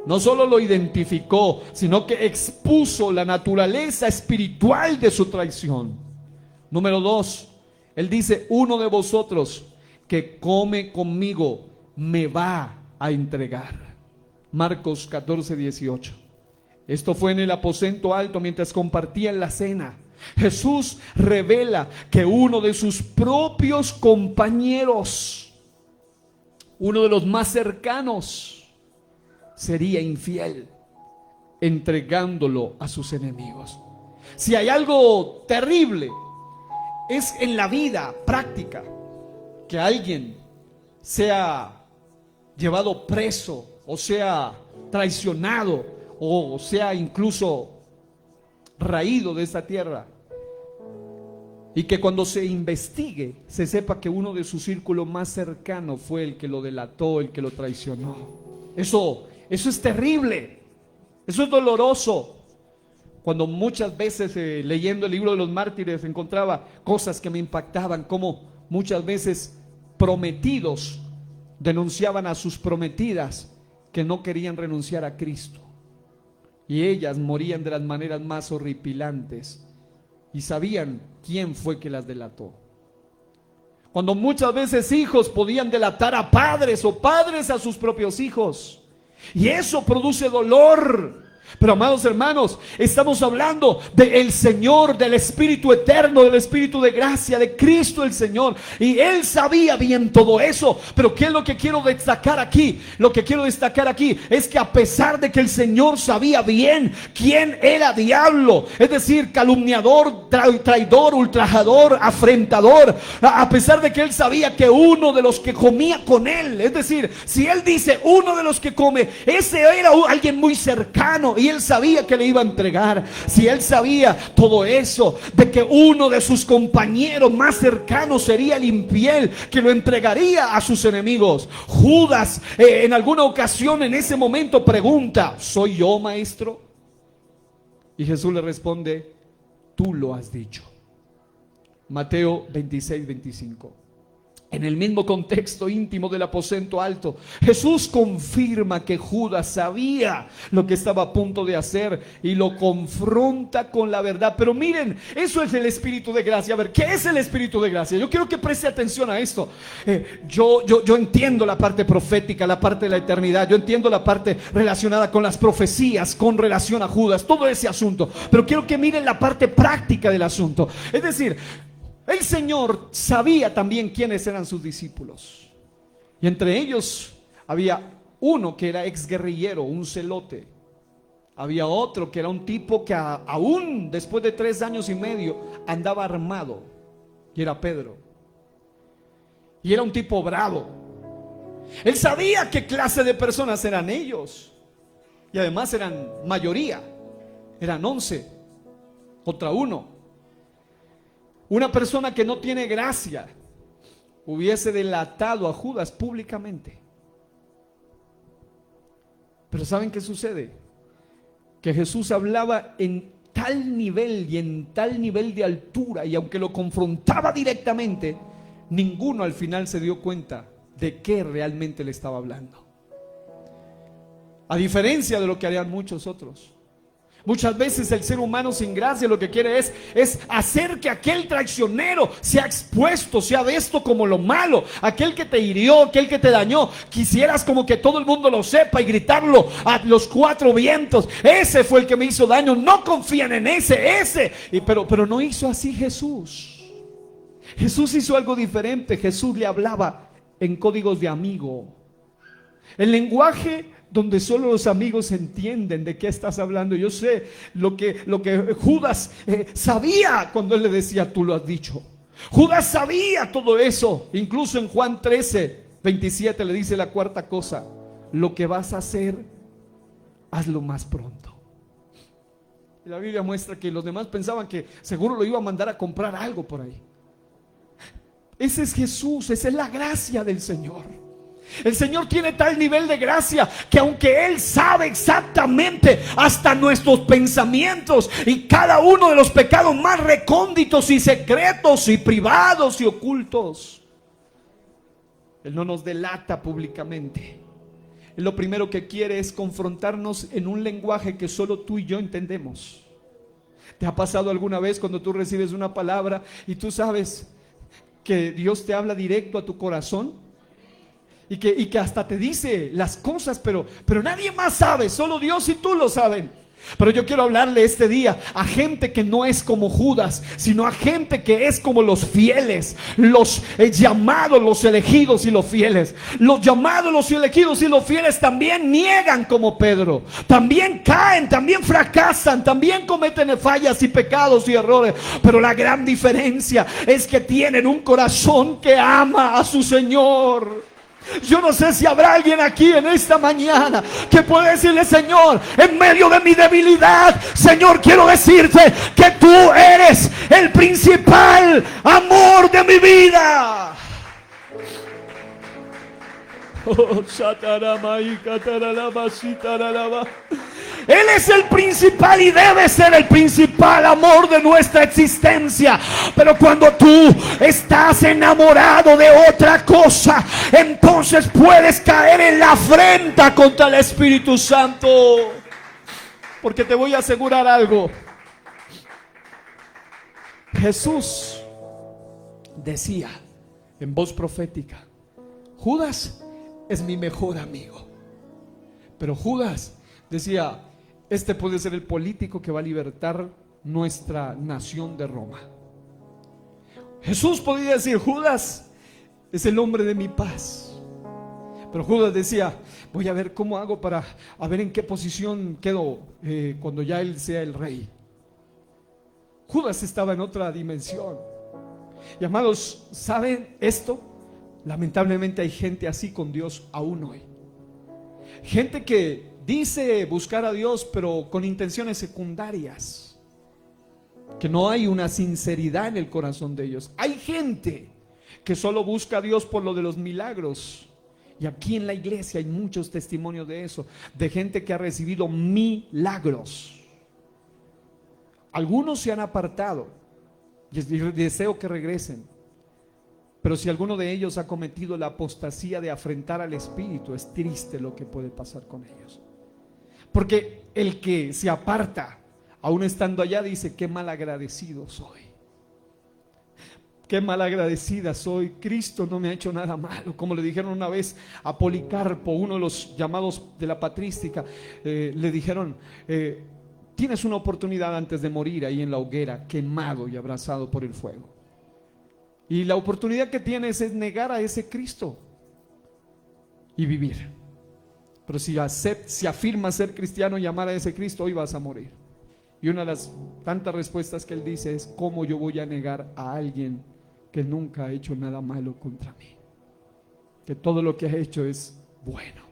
No solo lo identificó, sino que expuso la naturaleza espiritual de su traición. Número 2, él dice: uno de vosotros que come conmigo me va a entregar. Marcos 14, 18. Esto fue en el aposento alto mientras compartían la cena. Jesús revela que uno de sus propios compañeros, uno de los más cercanos, sería infiel, entregándolo a sus enemigos. Si hay algo terrible, es en la vida práctica que alguien sea llevado preso, o sea traicionado, o sea incluso raído de esta tierra, y que cuando se investigue se sepa que uno de su círculo más cercano fue el que lo delató, el que lo traicionó. Eso es terrible, eso es doloroso. Cuando muchas veces leyendo el libro de los mártires encontraba cosas que me impactaban, como muchas veces prometidos denunciaban a sus prometidas que no querían renunciar a Cristo, y ellas morían de las maneras más horripilantes, y sabían quién fue que las delató. Cuando muchas veces hijos podían delatar a padres, o padres a sus propios hijos, y eso produce dolor. Pero amados hermanos, estamos hablando del Señor, del Espíritu eterno, del Espíritu de gracia, de Cristo el Señor, y Él sabía bien todo eso. Pero ¿qué es lo que quiero destacar aquí? Lo que quiero destacar aquí es que a pesar de que el Señor sabía bien quién era diablo, es decir, calumniador, traidor, ultrajador, afrentador, a pesar de que Él sabía que uno de los que comía con Él, es decir, si Él dice uno de los que come, ese era alguien muy cercano, y Él sabía que le iba a entregar. Si Él sabía todo eso, de que uno de sus compañeros más cercanos sería el infiel, que lo entregaría a sus enemigos. Judas en alguna ocasión en ese momento pregunta: ¿soy yo, maestro? Y Jesús le responde: tú lo has dicho. Mateo 26, 25. En el mismo contexto íntimo del aposento alto, Jesús confirma que Judas sabía lo que estaba a punto de hacer y lo confronta con la verdad. Pero miren, eso es el Espíritu de gracia. A ver, ¿qué es el Espíritu de gracia? Yo quiero que preste atención a esto. Yo entiendo la parte profética, la parte de la eternidad. Yo entiendo la parte relacionada con las profecías, con relación a Judas, todo ese asunto. Pero quiero que miren la parte práctica del asunto. Es decir, el Señor sabía también quiénes eran sus discípulos, y entre ellos había uno que era exguerrillero, un celote. Había otro que era un tipo que aún después de 3 años y medio andaba armado, y era Pedro. Y era un tipo bravo. Él sabía qué clase de personas eran ellos, y además eran mayoría, eran 11 contra 1. Una persona que no tiene gracia hubiese delatado a Judas públicamente. Pero ¿saben qué sucede? Que Jesús hablaba en tal nivel y en tal nivel de altura, y aunque lo confrontaba directamente, ninguno al final se dio cuenta de qué realmente le estaba hablando. A diferencia de lo que harían muchos otros. Muchas veces el ser humano sin gracia lo que quiere es hacer que aquel traicionero sea expuesto, sea visto como lo malo. Aquel que te hirió, aquel que te dañó, quisieras como que todo el mundo lo sepa y gritarlo a los cuatro vientos: ese fue el que me hizo daño, no confían en ese. Pero no hizo así Jesús. Jesús hizo algo diferente. Jesús le hablaba en códigos de amigo, el lenguaje donde solo los amigos entienden de qué estás hablando. Yo sé lo que Judas sabía cuando él le decía: tú lo has dicho. Judas sabía todo eso. Incluso en Juan 13:27 le dice la cuarta cosa: lo que vas a hacer, hazlo más pronto. Y la Biblia muestra que los demás pensaban que seguro lo iba a mandar a comprar algo por ahí. Ese es Jesús, esa es la gracia del Señor. El Señor tiene tal nivel de gracia que aunque Él sabe exactamente hasta nuestros pensamientos y cada uno de los pecados más recónditos y secretos y privados y ocultos, Él no nos delata públicamente. Él lo primero que quiere es confrontarnos en un lenguaje que solo tú y yo entendemos. ¿Te ha pasado alguna vez cuando tú recibes una palabra y tú sabes que Dios te habla directo a tu corazón? Y que hasta te dice las cosas, pero nadie más sabe, solo Dios y tú lo saben. Pero yo quiero hablarle este día a gente que no es como Judas, sino a gente que es como los fieles, los llamados, los elegidos y los fieles. Los llamados, los elegidos y los fieles también niegan como Pedro, también caen, también fracasan, también cometen fallas y pecados y errores. Pero la gran diferencia es que tienen un corazón que ama a su Señor. Yo no sé si habrá alguien aquí en esta mañana que puede decirle: Señor, en medio de mi debilidad, Señor, quiero decirte que tú eres el principal amor de mi vida. Él es el principal y debe ser el principal amor de nuestra existencia. Pero cuando tú estás enamorado de otra cosa, entonces puedes caer en la afrenta contra el Espíritu Santo. Porque te voy a asegurar algo. Jesús decía en voz profética: Judas es mi mejor amigo. Pero Judas decía: este puede ser el político que va a libertar nuestra nación de Roma. Jesús podía decir: Judas es el hombre de mi paz. Pero Judas decía: voy a ver cómo hago para a ver en qué posición quedo cuando ya él sea el rey. Judas estaba en otra dimensión. Y amados, ¿saben esto? Lamentablemente hay gente así con Dios aún hoy. Gente que dice buscar a Dios, pero con intenciones secundarias, que no hay una sinceridad en el corazón de ellos. Hay gente que solo busca a Dios por lo de los milagros. Y aquí en la iglesia hay muchos testimonios de eso, de gente que ha recibido milagros. Algunos se han apartado y deseo que regresen. Pero si alguno de ellos ha cometido la apostasía de afrentar al Espíritu, es triste lo que puede pasar con ellos. Porque el que se aparta, aún estando allá, dice: qué mal agradecido soy. Qué mal agradecida soy. Cristo no me ha hecho nada malo. Como le dijeron una vez a Policarpo, uno de los llamados de la patrística, le dijeron: tienes una oportunidad antes de morir ahí en la hoguera, quemado y abrazado por el fuego. Y la oportunidad que tienes es negar a ese Cristo y vivir. Pero si afirmas ser cristiano y amar a ese Cristo, hoy vas a morir. Y una de las tantas respuestas que él dice es: ¿cómo yo voy a negar a alguien que nunca ha hecho nada malo contra mí? Que todo lo que ha hecho es bueno.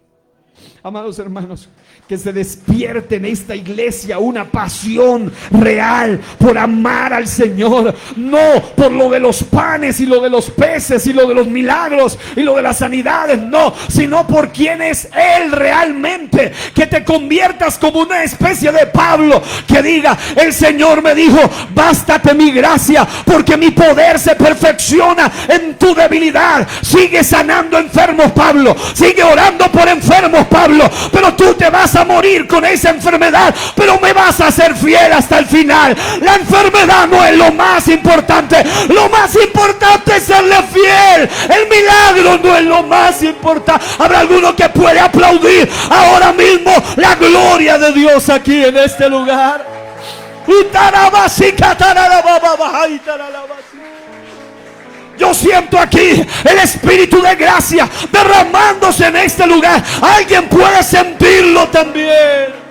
Amados hermanos, que se despierte en esta iglesia una pasión real por amar al Señor, no por lo de los panes y lo de los peces y lo de los milagros y lo de las sanidades, no, sino por quién es Él realmente. Que te conviertas como una especie de Pablo, que diga: el Señor me dijo, bástate mi gracia, porque mi poder se perfecciona en tu debilidad. Sigue sanando enfermos, Pablo, sigue orando por enfermos, dijo Pablo, pero tú te vas a morir con esa enfermedad, pero me vas a ser fiel hasta el final. La enfermedad no es lo más importante. Lo más importante es serle fiel. El milagro no es lo más importante. Habrá alguno que puede aplaudir ahora mismo la gloria de Dios aquí en este lugar. Yo siento aquí el Espíritu de gracia derramándose en este lugar. Alguien puede sentirlo también.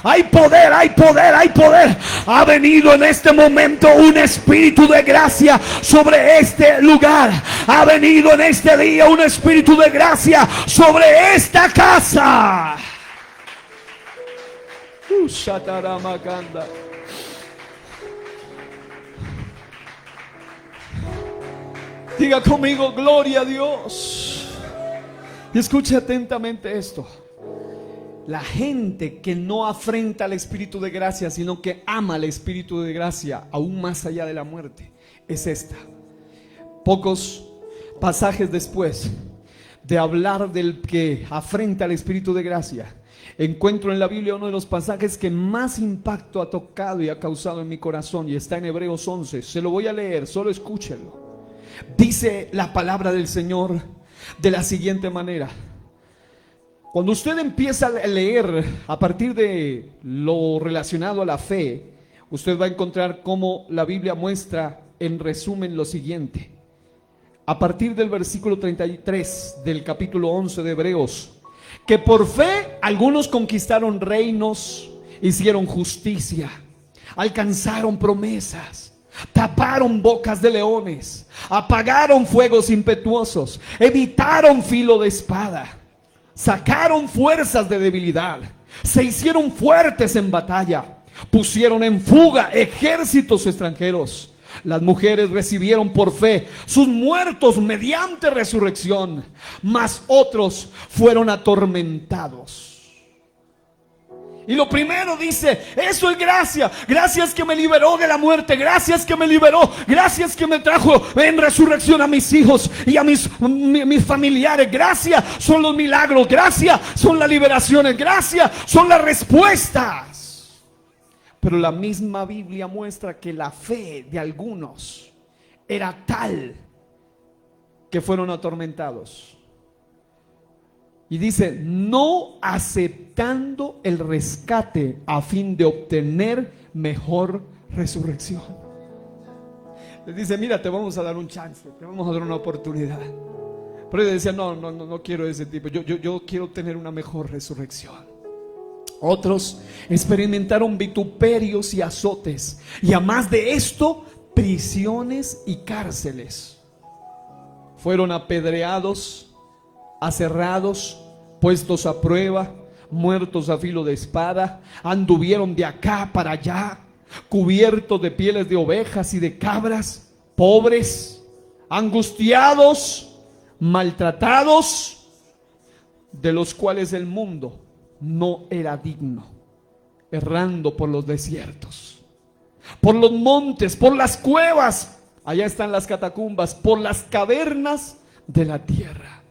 Hay poder, hay poder, hay poder. Ha venido en este momento un espíritu de gracia sobre este lugar. Ha venido en este día un espíritu de gracia sobre esta casa. Diga conmigo, gloria a Dios. Y escuche atentamente esto. La gente que no afrenta al Espíritu de gracia, sino que ama al Espíritu de gracia aún más allá de la muerte, es esta. Pocos pasajes después de hablar del que afrenta al Espíritu de gracia, encuentro en la Biblia uno de los pasajes que más impacto ha tocado y ha causado en mi corazón, y está en Hebreos 11. Se lo voy a leer, solo escúchelo. Dice la palabra del Señor de la siguiente manera. Cuando usted empieza a leer a partir de lo relacionado a la fe, usted va a encontrar cómo la Biblia muestra en resumen lo siguiente. A partir del versículo 33 del capítulo 11 de Hebreos, que por fe algunos conquistaron reinos, hicieron justicia, alcanzaron promesas, taparon bocas de leones, apagaron fuegos impetuosos, evitaron filo de espada, sacaron fuerzas de debilidad, se hicieron fuertes en batalla, pusieron en fuga ejércitos extranjeros. Las mujeres recibieron por fe sus muertos mediante resurrección, mas otros fueron atormentados. Y lo primero dice, eso es gracia. Gracias que me liberó de la muerte. Gracias que me liberó. Gracias que me trajo en resurrección a mis hijos y a mis familiares. Gracias son los milagros. Gracias son las liberaciones. Gracias son las respuestas. Pero la misma Biblia muestra que la fe de algunos era tal que fueron atormentados. Y dice, no aceptando el rescate a fin de obtener mejor resurrección. Les dice, mira, te vamos a dar un chance, te vamos a dar una oportunidad. Pero ellos decían, no quiero ese tipo, yo quiero tener una mejor resurrección. Otros experimentaron vituperios y azotes, y a más de esto, prisiones y cárceles. Fueron apedreados, aserrados, puestos a prueba, muertos a filo de espada, anduvieron de acá para allá, cubiertos de pieles de ovejas y de cabras, pobres, angustiados, maltratados, de los cuales el mundo no era digno, errando por los desiertos, por los montes, por las cuevas, allá están las catacumbas, por las cavernas de la tierra.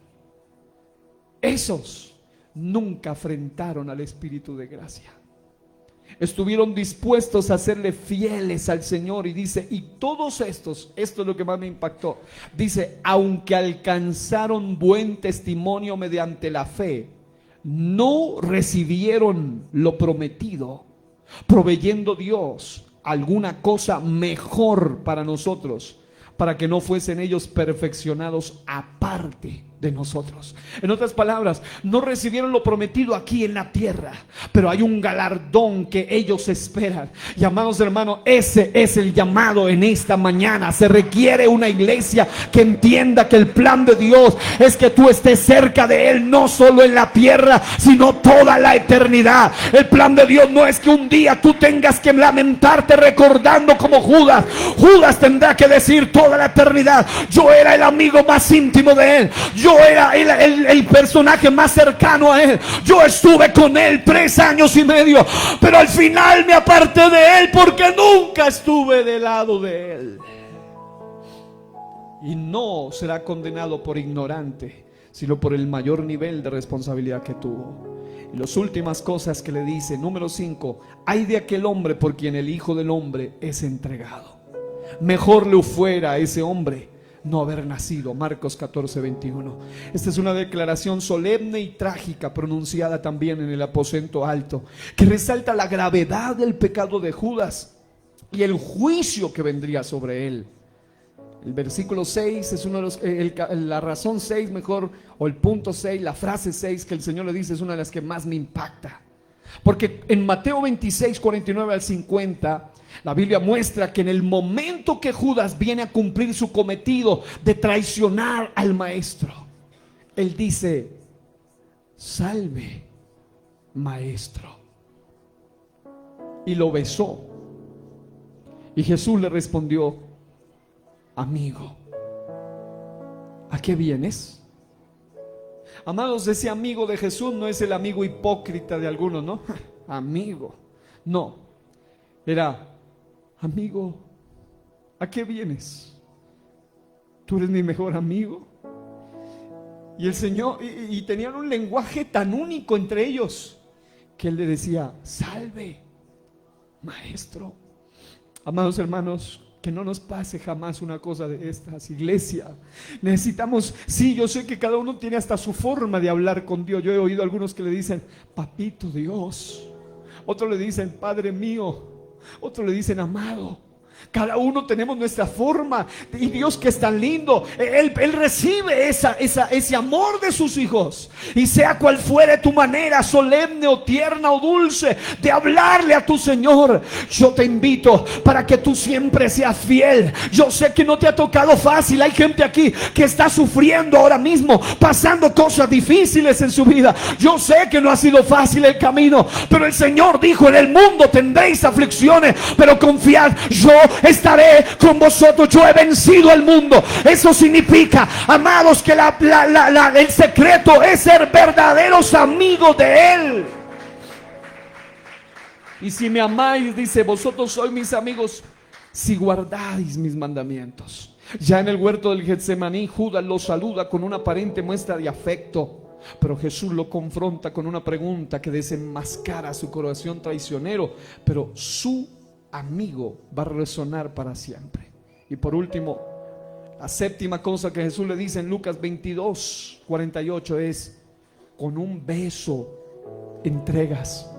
Esos nunca afrentaron al Espíritu de gracia. Estuvieron dispuestos a serle fieles al Señor. Y dice, y todos estos, esto es lo que más me impactó, dice, aunque alcanzaron buen testimonio mediante la fe, no recibieron lo prometido, proveyendo Dios alguna cosa mejor para nosotros, para que no fuesen ellos perfeccionados aparte de nosotros. En otras palabras, no recibieron lo prometido aquí en la tierra, pero hay un galardón que ellos esperan. Y amados hermanos, ese es el llamado en esta mañana. Se requiere una iglesia que entienda que el plan de Dios es que tú estés cerca de Él, no solo en la tierra, sino toda la eternidad. El plan de Dios no es que un día tú tengas que lamentarte recordando como Judas. Judas tendrá que decir toda la eternidad, yo era el amigo más íntimo de Él. Yo era el personaje más cercano a Él. Yo estuve con Él 3 años y medio, pero al final me aparté de Él porque nunca estuve del lado de Él. Y no será condenado por ignorante, sino por el mayor nivel de responsabilidad que tuvo. Y las últimas cosas que le dice, número 5: ay de aquel hombre por quien el Hijo del Hombre es entregado. Mejor le fuera a ese hombre no haber nacido. Marcos 14:21. Esta es una declaración solemne y trágica pronunciada también en el aposento alto, que resalta la gravedad del pecado de Judas y el juicio que vendría sobre él. El versículo 6 es uno de los, la razón 6 mejor, o el punto 6, la frase 6 que el Señor le dice es una de las que más me impacta. Porque en Mateo 26, 49 al 50, la Biblia muestra que en el momento que Judas viene a cumplir su cometido de traicionar al maestro, él dice: salve, maestro. Y lo besó. Y Jesús le respondió: amigo, ¿a qué vienes? Amados, ese amigo de Jesús no es el amigo hipócrita de algunos, ¿no? Amigo, no. Era: amigo, ¿a qué vienes? Tú eres mi mejor amigo. Y el Señor, y tenían un lenguaje tan único entre ellos, que él le decía: salve, maestro. Amados hermanos, que no nos pase jamás una cosa de estas, iglesia. Necesitamos, sí, yo sé que cada uno tiene hasta su forma de hablar con Dios. Yo he oído a algunos que le dicen: papito Dios. Otros le dicen: Padre mío. Otros le dicen: amado. Cada uno tenemos nuestra forma. Y Dios, que es tan lindo, Él recibe ese amor de sus hijos. Y sea cual fuere tu manera, solemne o tierna o dulce, de hablarle a tu Señor, yo te invito para que tú siempre seas fiel. Yo sé que no te ha tocado fácil. Hay gente aquí que está sufriendo ahora mismo, pasando cosas difíciles en su vida. Yo sé que no ha sido fácil el camino, pero el Señor dijo: en el mundo tendréis aflicciones, pero confiad, yo estaré con vosotros. Yo he vencido al mundo. Eso significa, amados, que el secreto es ser verdaderos amigos de Él. Y si me amáis, dice, vosotros sois mis amigos si guardáis mis mandamientos. Ya en el huerto del Getsemaní, Judas lo saluda con una aparente muestra de afecto, pero Jesús lo confronta con una pregunta que desenmascara su corazón traicionero, pero su amigo va a resonar para siempre. Y por último, la séptima cosa que Jesús le dice en Lucas 22, 48 es: con un beso entregas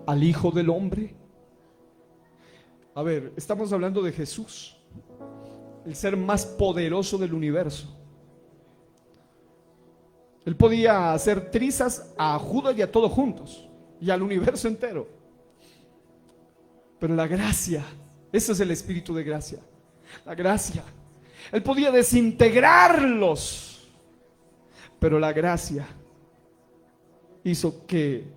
al Hijo del Hombre. A ver, estamos hablando de Jesús, el ser más poderoso del universo. Él podía hacer trizas a Judas y a todos juntos, y al universo entero. Pero la gracia, ese es el espíritu de gracia, la gracia. Él podía desintegrarlos, pero la gracia hizo que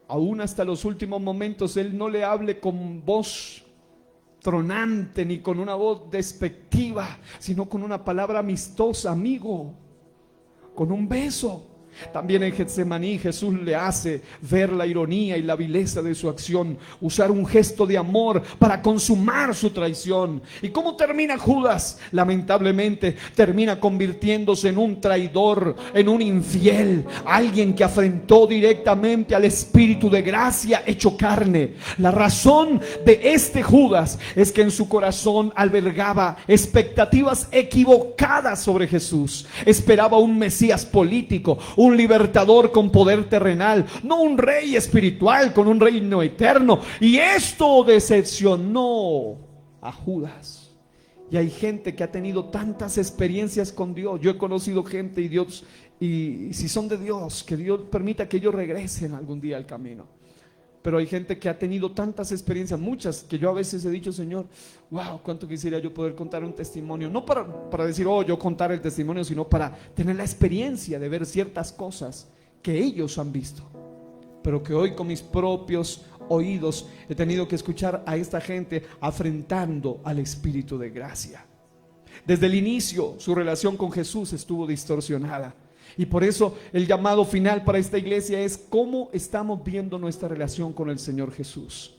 aún hasta los últimos momentos Él no le hable con voz tronante ni con una voz despectiva, sino con una palabra amistosa: amigo, con un beso. También en Getsemaní Jesús le hace ver la ironía y la vileza de su acción, usar un gesto de amor para consumar su traición. ¿Y cómo termina Judas? Lamentablemente termina convirtiéndose en un traidor, en un infiel, alguien que afrentó directamente al Espíritu de gracia hecho carne. La razón de este Judas es que en su corazón albergaba expectativas equivocadas sobre Jesús. Esperaba un Mesías político, un libertador con poder terrenal, no un rey espiritual con un reino eterno. Y esto decepcionó a Judas. Y hay gente que ha tenido tantas experiencias con Dios. Yo he conocido gente y Dios, y si son de Dios, que Dios permita que ellos regresen algún día al camino. Pero hay gente que ha tenido tantas experiencias, muchas, que yo a veces he dicho: Señor, wow, cuánto quisiera yo poder contar un testimonio. No para decir, oh, yo contar el testimonio, sino para tener la experiencia de ver ciertas cosas que ellos han visto, pero que hoy con mis propios oídos he tenido que escuchar a esta gente afrentando al Espíritu de gracia. Desde el inicio, su relación con Jesús estuvo distorsionada. Y por eso el llamado final para esta iglesia es cómo estamos viendo nuestra relación con el Señor Jesús.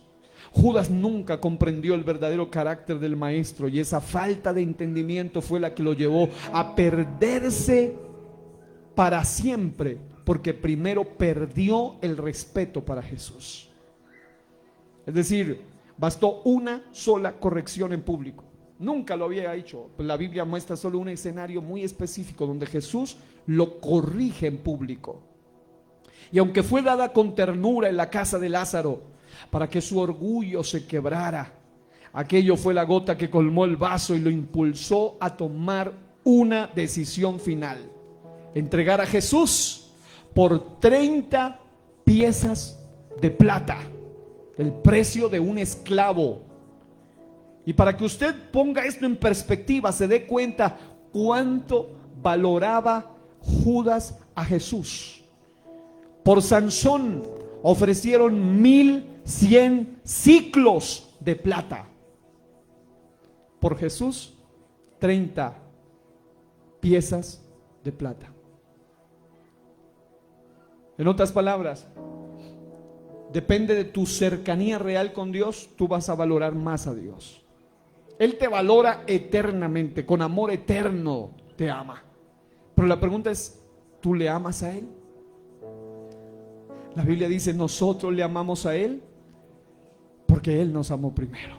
Judas nunca comprendió el verdadero carácter del maestro, y esa falta de entendimiento fue la que lo llevó a perderse para siempre, porque primero perdió el respeto para Jesús. Es decir, bastó una sola corrección en público. Nunca lo había hecho. La Biblia muestra solo un escenario muy específico donde Jesús lo corrige en público. Y aunque fue dada con ternura en la casa de Lázaro para que su orgullo se quebrara, aquello fue la gota que colmó el vaso y lo impulsó a tomar una decisión final: entregar a Jesús por 30 piezas de plata, el precio de un esclavo. Y para que usted ponga esto en perspectiva, se dé cuenta cuánto valoraba Judas a Jesús. Por Sansón ofrecieron 1100 siclos de plata. Por Jesús, 30 piezas de plata. En otras palabras, depende de tu cercanía real con Dios, tú vas a valorar más a Dios. Él te valora eternamente, con amor eterno te ama. Pero la pregunta es, ¿tú le amas a Él? La Biblia dice, nosotros le amamos a Él porque Él nos amó primero.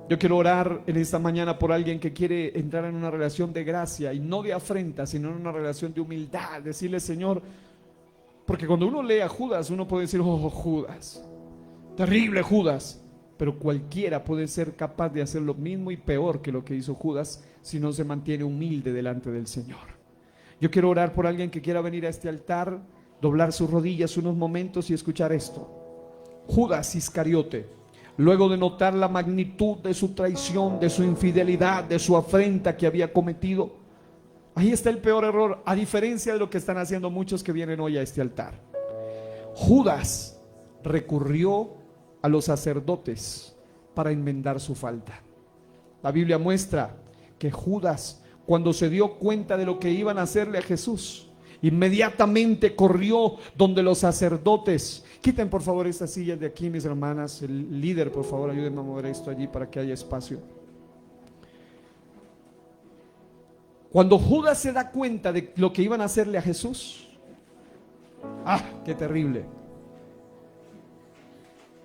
Yo quiero orar en esta mañana por alguien que quiere entrar en una relación de gracia y no de afrenta, sino en una relación de humildad. Decirle, Señor, porque cuando uno lee a Judas, uno puede decir, oh, Judas, terrible Judas. Pero cualquiera puede ser capaz de hacer lo mismo y peor que lo que hizo Judas si no se mantiene humilde delante del Señor. Yo quiero orar por alguien que quiera venir a este altar, doblar sus rodillas unos momentos y escuchar esto. Judas Iscariote, luego de notar la magnitud de su traición, de su infidelidad, de su afrenta que había cometido, ahí está el peor error, a diferencia de lo que están haciendo muchos que vienen hoy a este altar. Judas recurrió a los sacerdotes para enmendar su falta. La Biblia muestra que Judas, cuando se dio cuenta de lo que iban a hacerle a Jesús, inmediatamente corrió donde los sacerdotes. Quiten por favor estas sillas de aquí, mis hermanas. El líder, por favor, ayúdenme a mover esto allí para que haya espacio. Cuando Judas se da cuenta de lo que iban a hacerle a Jesús, qué terrible.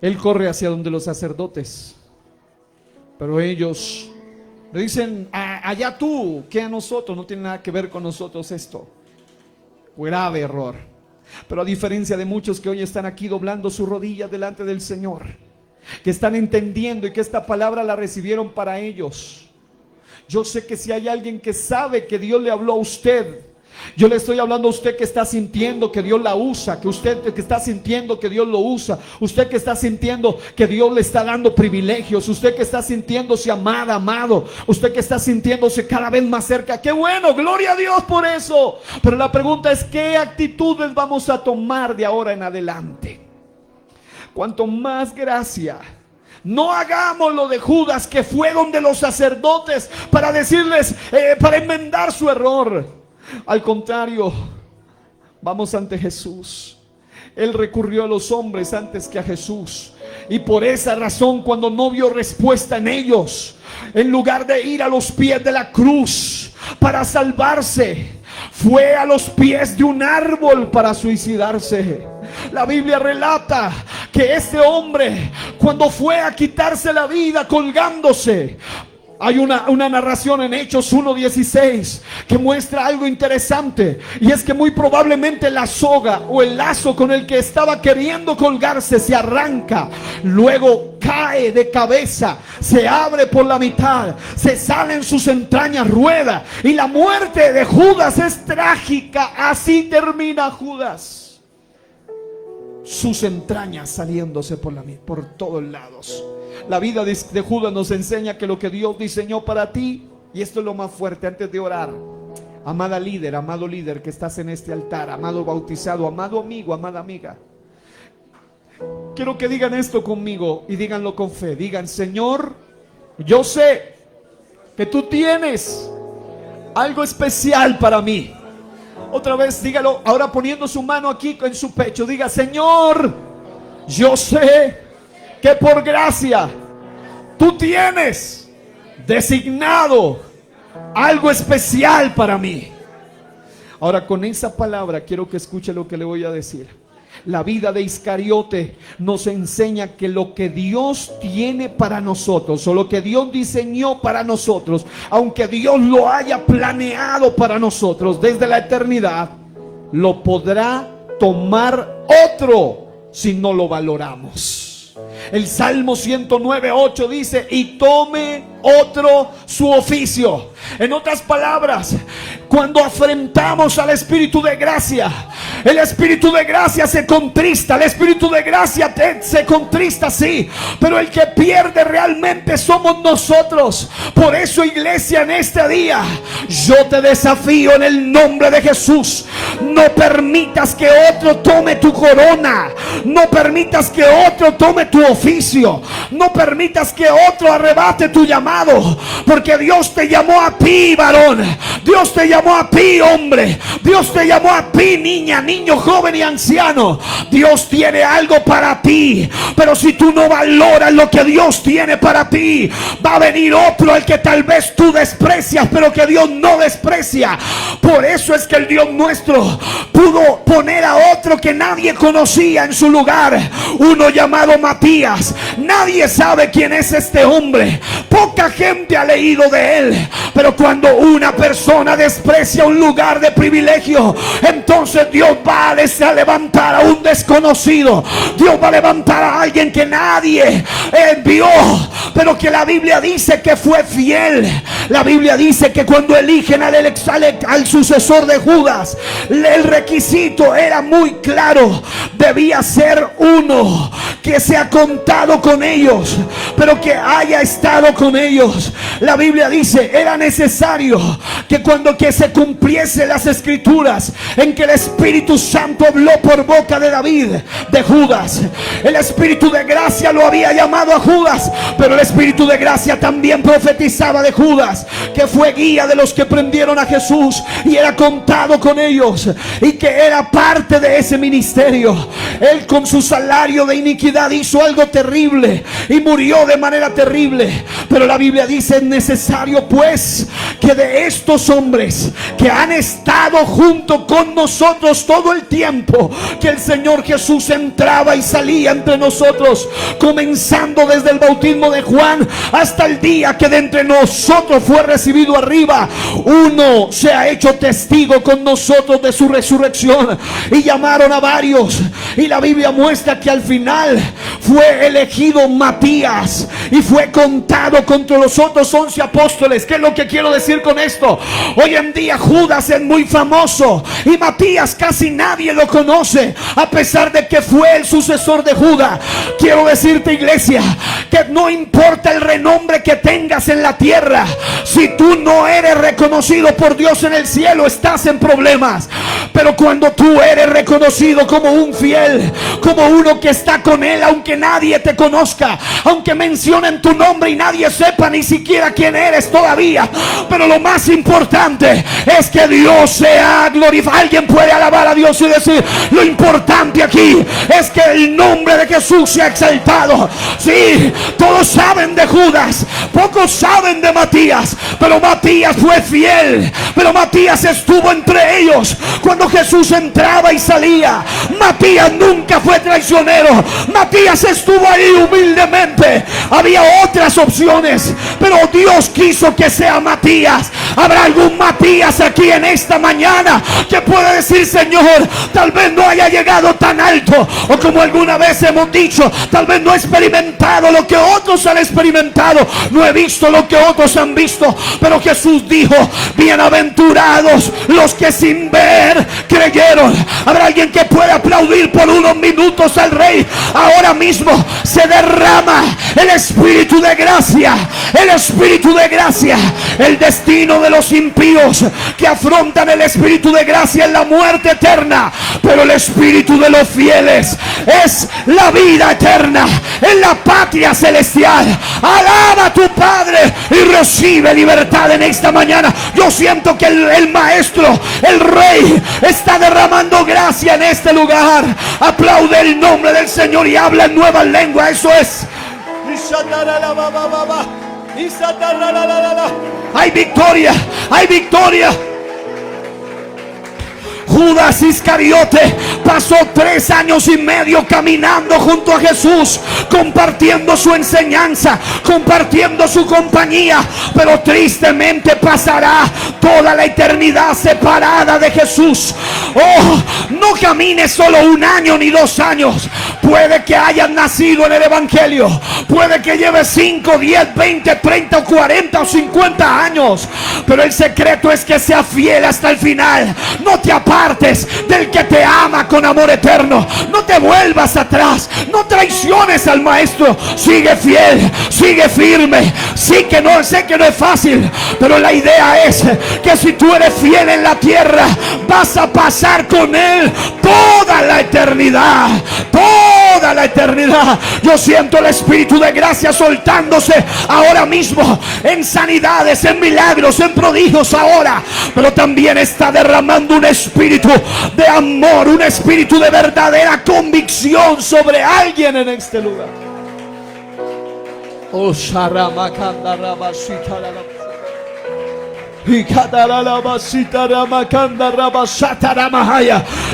Él corre hacia donde los sacerdotes, pero ellos le dicen, allá tú, que a nosotros, no tiene nada que ver con nosotros esto. Grave error. Pero a diferencia de muchos que hoy están aquí doblando sus rodillas delante del Señor, que están entendiendo y que esta palabra la recibieron para ellos, yo sé que si hay alguien que sabe que Dios le habló a usted, yo le estoy hablando a usted que está sintiendo que Dios la usa, que usted que está sintiendo que Dios lo usa, usted que está sintiendo que Dios le está dando privilegios, usted que está sintiéndose amada, amado, usted que está sintiéndose cada vez más cerca. ¡Qué bueno! ¡Gloria a Dios por eso! Pero la pregunta es, ¿qué actitudes vamos a tomar de ahora en adelante? Cuanto más gracia. No hagamos lo de Judas, que fue donde los sacerdotes para decirles, para enmendar su error. Al contrario, vamos ante Jesús. Él recurrió a los hombres antes que a Jesús. Y por esa razón, cuando no vio respuesta en ellos, en lugar de ir a los pies de la cruz para salvarse, fue a los pies de un árbol para suicidarse. La Biblia relata que este hombre, cuando fue a quitarse la vida colgándose, hay una narración en Hechos 1:16 que muestra algo interesante, y es que muy probablemente la soga o el lazo con el que estaba queriendo colgarse se arranca, luego cae de cabeza, se abre por la mitad, se salen sus entrañas, rueda, y la muerte de Judas es trágica. Así termina Judas, sus entrañas saliéndose por todos lados. La vida de Judas nos enseña que lo que Dios diseñó para ti, y esto es lo más fuerte antes de orar, amada líder, amado líder que estás en este altar, amado bautizado, amado amigo, amada amiga, quiero que digan esto conmigo y díganlo con fe. Digan: Señor, yo sé que tú tienes algo especial para mí. Otra vez dígalo, ahora poniendo su mano aquí en su pecho, diga: Señor, yo sé que por gracia tú tienes designado algo especial para mí. Ahora, con esa palabra quiero que escuche lo que le voy a decir. La vida de Iscariote nos enseña que lo que Dios tiene para nosotros, o lo que Dios diseñó para nosotros, aunque Dios lo haya planeado para nosotros desde la eternidad, lo podrá tomar otro si no lo valoramos. El Salmo 109:8 dice: y tome otro su oficio. En otras palabras, cuando afrentamos al Espíritu de gracia, el Espíritu de gracia se contrista. El Espíritu de gracia se contrista, sí, pero el que pierde realmente somos nosotros. Por eso, iglesia, en este día yo te desafío en el nombre de Jesús: no permitas que otro tome tu corona, no permitas que otro tome tu oficio, no permitas que otro arrebate tu llamado, porque Dios te llamó a ti, varón. Dios te llamó a ti, hombre. Dios te llamó a ti, niña, niño, joven y anciano. Dios tiene algo para ti, pero si tú no valoras lo que Dios tiene para ti, va a venir otro al que tal vez tú desprecias, pero que Dios no desprecia. Por eso es que el Dios nuestro pudo poner a otro que nadie conocía en su lugar, uno llamado Matías. Nadie sabe quién es este hombre, poca gente ha leído de él, pero cuando una persona desprecia un lugar de privilegio, entonces Dios va a levantar a un desconocido. Dios va a levantar a alguien que nadie vio, pero que la Biblia dice que fue fiel. La Biblia dice que cuando eligen al sucesor de Judas, el requisito era muy claro: debía ser uno que se ha contado con ellos, pero que haya estado con ellos. La Biblia dice: era necesario que cuando se cumpliese las escrituras en que el Espíritu Santo habló por boca de David, de Judas. El Espíritu de gracia lo había llamado a Judas, pero el Espíritu de gracia también profetizaba de Judas, que fue guía de los que prendieron a Jesús y era contado con ellos, y que era parte de ese ministerio. Él, con su salario de iniquidad, hizo algo terrible y murió de manera terrible. Pero la Biblia dice: es necesario pues que de estos hombres que han estado junto con nosotros todo el tiempo que el Señor Jesús entraba y salía entre nosotros, comenzando desde el bautismo de Juan hasta el día que de entre nosotros fue recibido arriba, uno se ha hecho testigo con nosotros de su resurrección. Y llamaron a varios, y la Biblia muestra que al final fue elegido Matías y fue contado contra los otros 11 apóstoles. ¿Qué es lo que quiero decir con esto? Hoy en día Judas es muy famoso y Matías casi nadie lo conoce, a pesar de que fue el sucesor de Judas. Quiero decirte, iglesia, que no importa el renombre que tengas en la tierra, si tú no eres reconocido por Dios en el cielo, estás en problemas. Pero cuando tú eres reconocido como un fiel, como uno que está con Él, aunque nadie te conozca, aunque mencionen tu nombre y nadie sepa ni siquiera quién eres todavía, pero lo más importante es que Dios sea glorificado. Alguien puede alabar a Dios y decir: lo importante aquí es que el nombre de Jesús sea exaltado. Sí, todos saben de Judas, pocos saben de Matías, pero Matías fue fiel, pero Matías estuvo entre ellos cuando Jesús entraba y salía. Matías nunca fue traicionero, Matías estuvo ahí humildemente. Había otras opciones, pero Dios quiso que sea Matías. ¿Habrá algún Matías aquí en esta mañana que pueda decir: Señor, tal vez no haya llegado tan alto, o como alguna vez hemos dicho, tal vez no he experimentado lo que otros han experimentado, no he visto lo que otros han visto, pero Jesús dijo: bienaventurados los que sin ver creyeron? ¿Habrá alguien que pueda aplaudir por unos minutos al Rey? Ahora mismo se derrama el Espíritu de gracia, el Espíritu de gracia. El destino de de los impíos que afrontan el espíritu de gracia es la muerte eterna, pero el espíritu de los fieles es la vida eterna en la patria celestial. Alaba a tu Padre y recibe libertad en esta mañana. Yo siento que el Maestro, el Rey, está derramando gracia en este lugar. Aplaude el nombre del Señor y habla en nueva lengua. Eso es. Hay victoria, hay victoria. Judas Iscariote pasó 3 años y medio caminando junto a Jesús, compartiendo su enseñanza, compartiendo su compañía, pero tristemente pasará toda la eternidad separada de Jesús. Oh, no camines solo 1 año ni 2 años. Puede que hayas nacido en el Evangelio, puede que lleves 5, 10, 20, 30 o 40 o 50 años, pero el secreto es que seas fiel hasta el final. No te apartes del que te ama con amor eterno. No te vuelvas atrás, no traiciones al Maestro. Sigue fiel, sigue firme. Sí que no, sé que no es fácil, pero la idea es que si tú eres fiel en la tierra, vas a pasar con Él toda la eternidad. Toda la eternidad. Yo siento el espíritu de gracia soltándose ahora mismo en sanidades, en milagros, en prodigios ahora, pero también está derramando un espíritu de amor, un espíritu de verdadera convicción sobre alguien en este lugar. Oh, Sharamakanda Rabashita.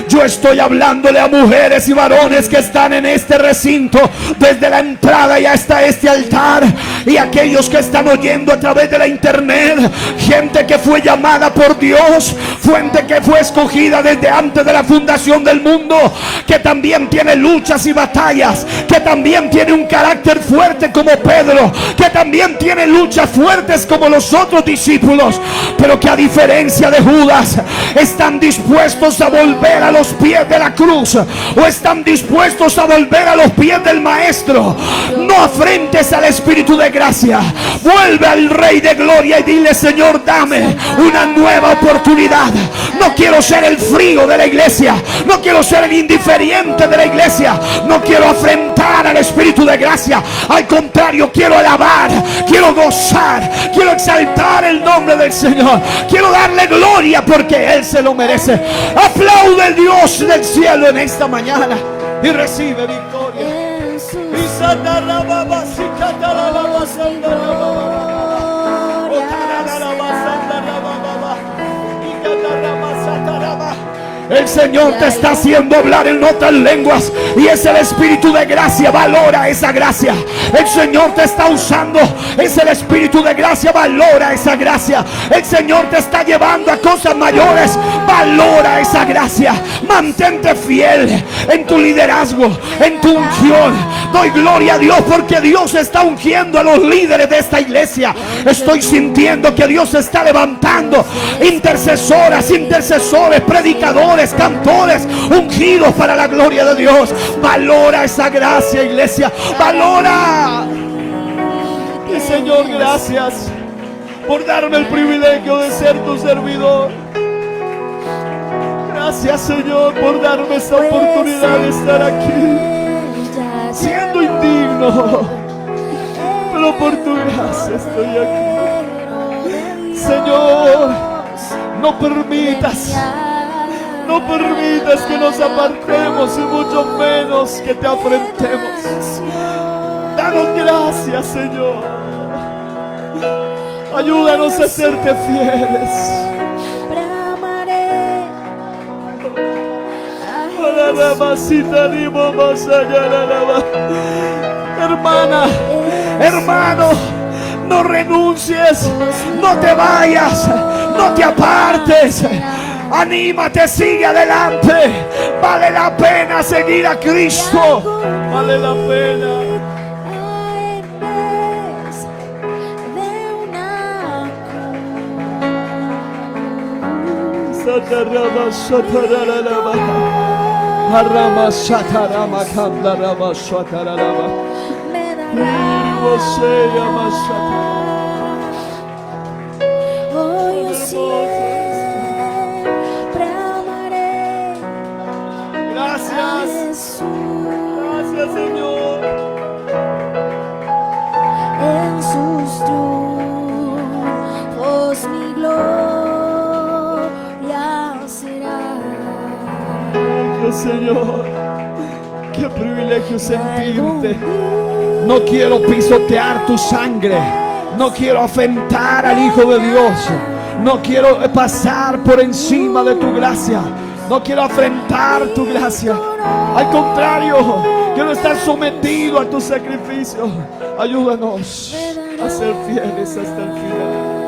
Yo estoy hablándole a mujeres y varones que están en este recinto, desde la entrada y hasta este altar, y aquellos que están oyendo a través de la internet, gente que fue llamada por Dios, fuente que fue escogida desde antes de la fundación del mundo, que también tiene luchas y batallas, que también tiene un carácter fuerte como Pedro, que también tiene luchas fuertes como los otros discípulos, pero que a diferencia de Judas están dispuestos a volver a los pies de la cruz, o están dispuestos a volver a los pies del Maestro. No afrentes al Espíritu de gracia, vuelve al Rey de gloria y dile: Señor, dame una nueva oportunidad. No quiero ser el frío de la iglesia, no quiero ser el indiferente de la iglesia, no quiero afrentar al Espíritu de gracia. Al contrario, quiero alabar, quiero gozar, quiero exaltar el nombre del Señor. Quiero darle gloria porque Él se lo merece. Aplaude al Dios del cielo en esta mañana y recibe victoria. El Señor te está haciendo hablar en otras lenguas, y es el Espíritu de gracia. Valora esa gracia. El Señor te está usando, es el Espíritu de gracia. Valora esa gracia. El Señor te está llevando a cosas mayores. Valora esa gracia. Mantente fiel en tu liderazgo, en tu unción. Doy gloria a Dios porque Dios está ungiendo a los líderes de esta iglesia. Estoy sintiendo que Dios está levantando intercesoras, intercesores, predicadores, cantores ungidos para la gloria de Dios. Valora esa gracia, iglesia. Valora. Y Señor, gracias por darme el privilegio de ser tu servidor. Gracias, Señor, por darme esta oportunidad de estar aquí, siendo indigno, pero por tu gracia estoy aquí. Señor, no permitas que nos apartemos, y mucho menos que te afrentemos. Danos gracias, Señor. Ayúdanos a serte fieles. Hermana, hermano, no renuncies, no te vayas, no te apartes. Anímate, sigue adelante. Vale la pena seguir a Cristo. Vale la pena. Satarama sataralaba. Harama satarama kandarama sataralaba. Irvoseyama satarama. siempre amaré a Gracias. Jesús. Gracias, Señor. En sus triunfos mi gloria será. Dios, Señor, qué privilegio sentirte. No quiero pisotear tu sangre. No quiero afrentar al Hijo de Dios. No quiero pasar por encima de tu gracia. No quiero afrentar tu gracia. Al contrario, quiero estar sometido a tu sacrificio. Ayúdanos a ser fieles hasta el final.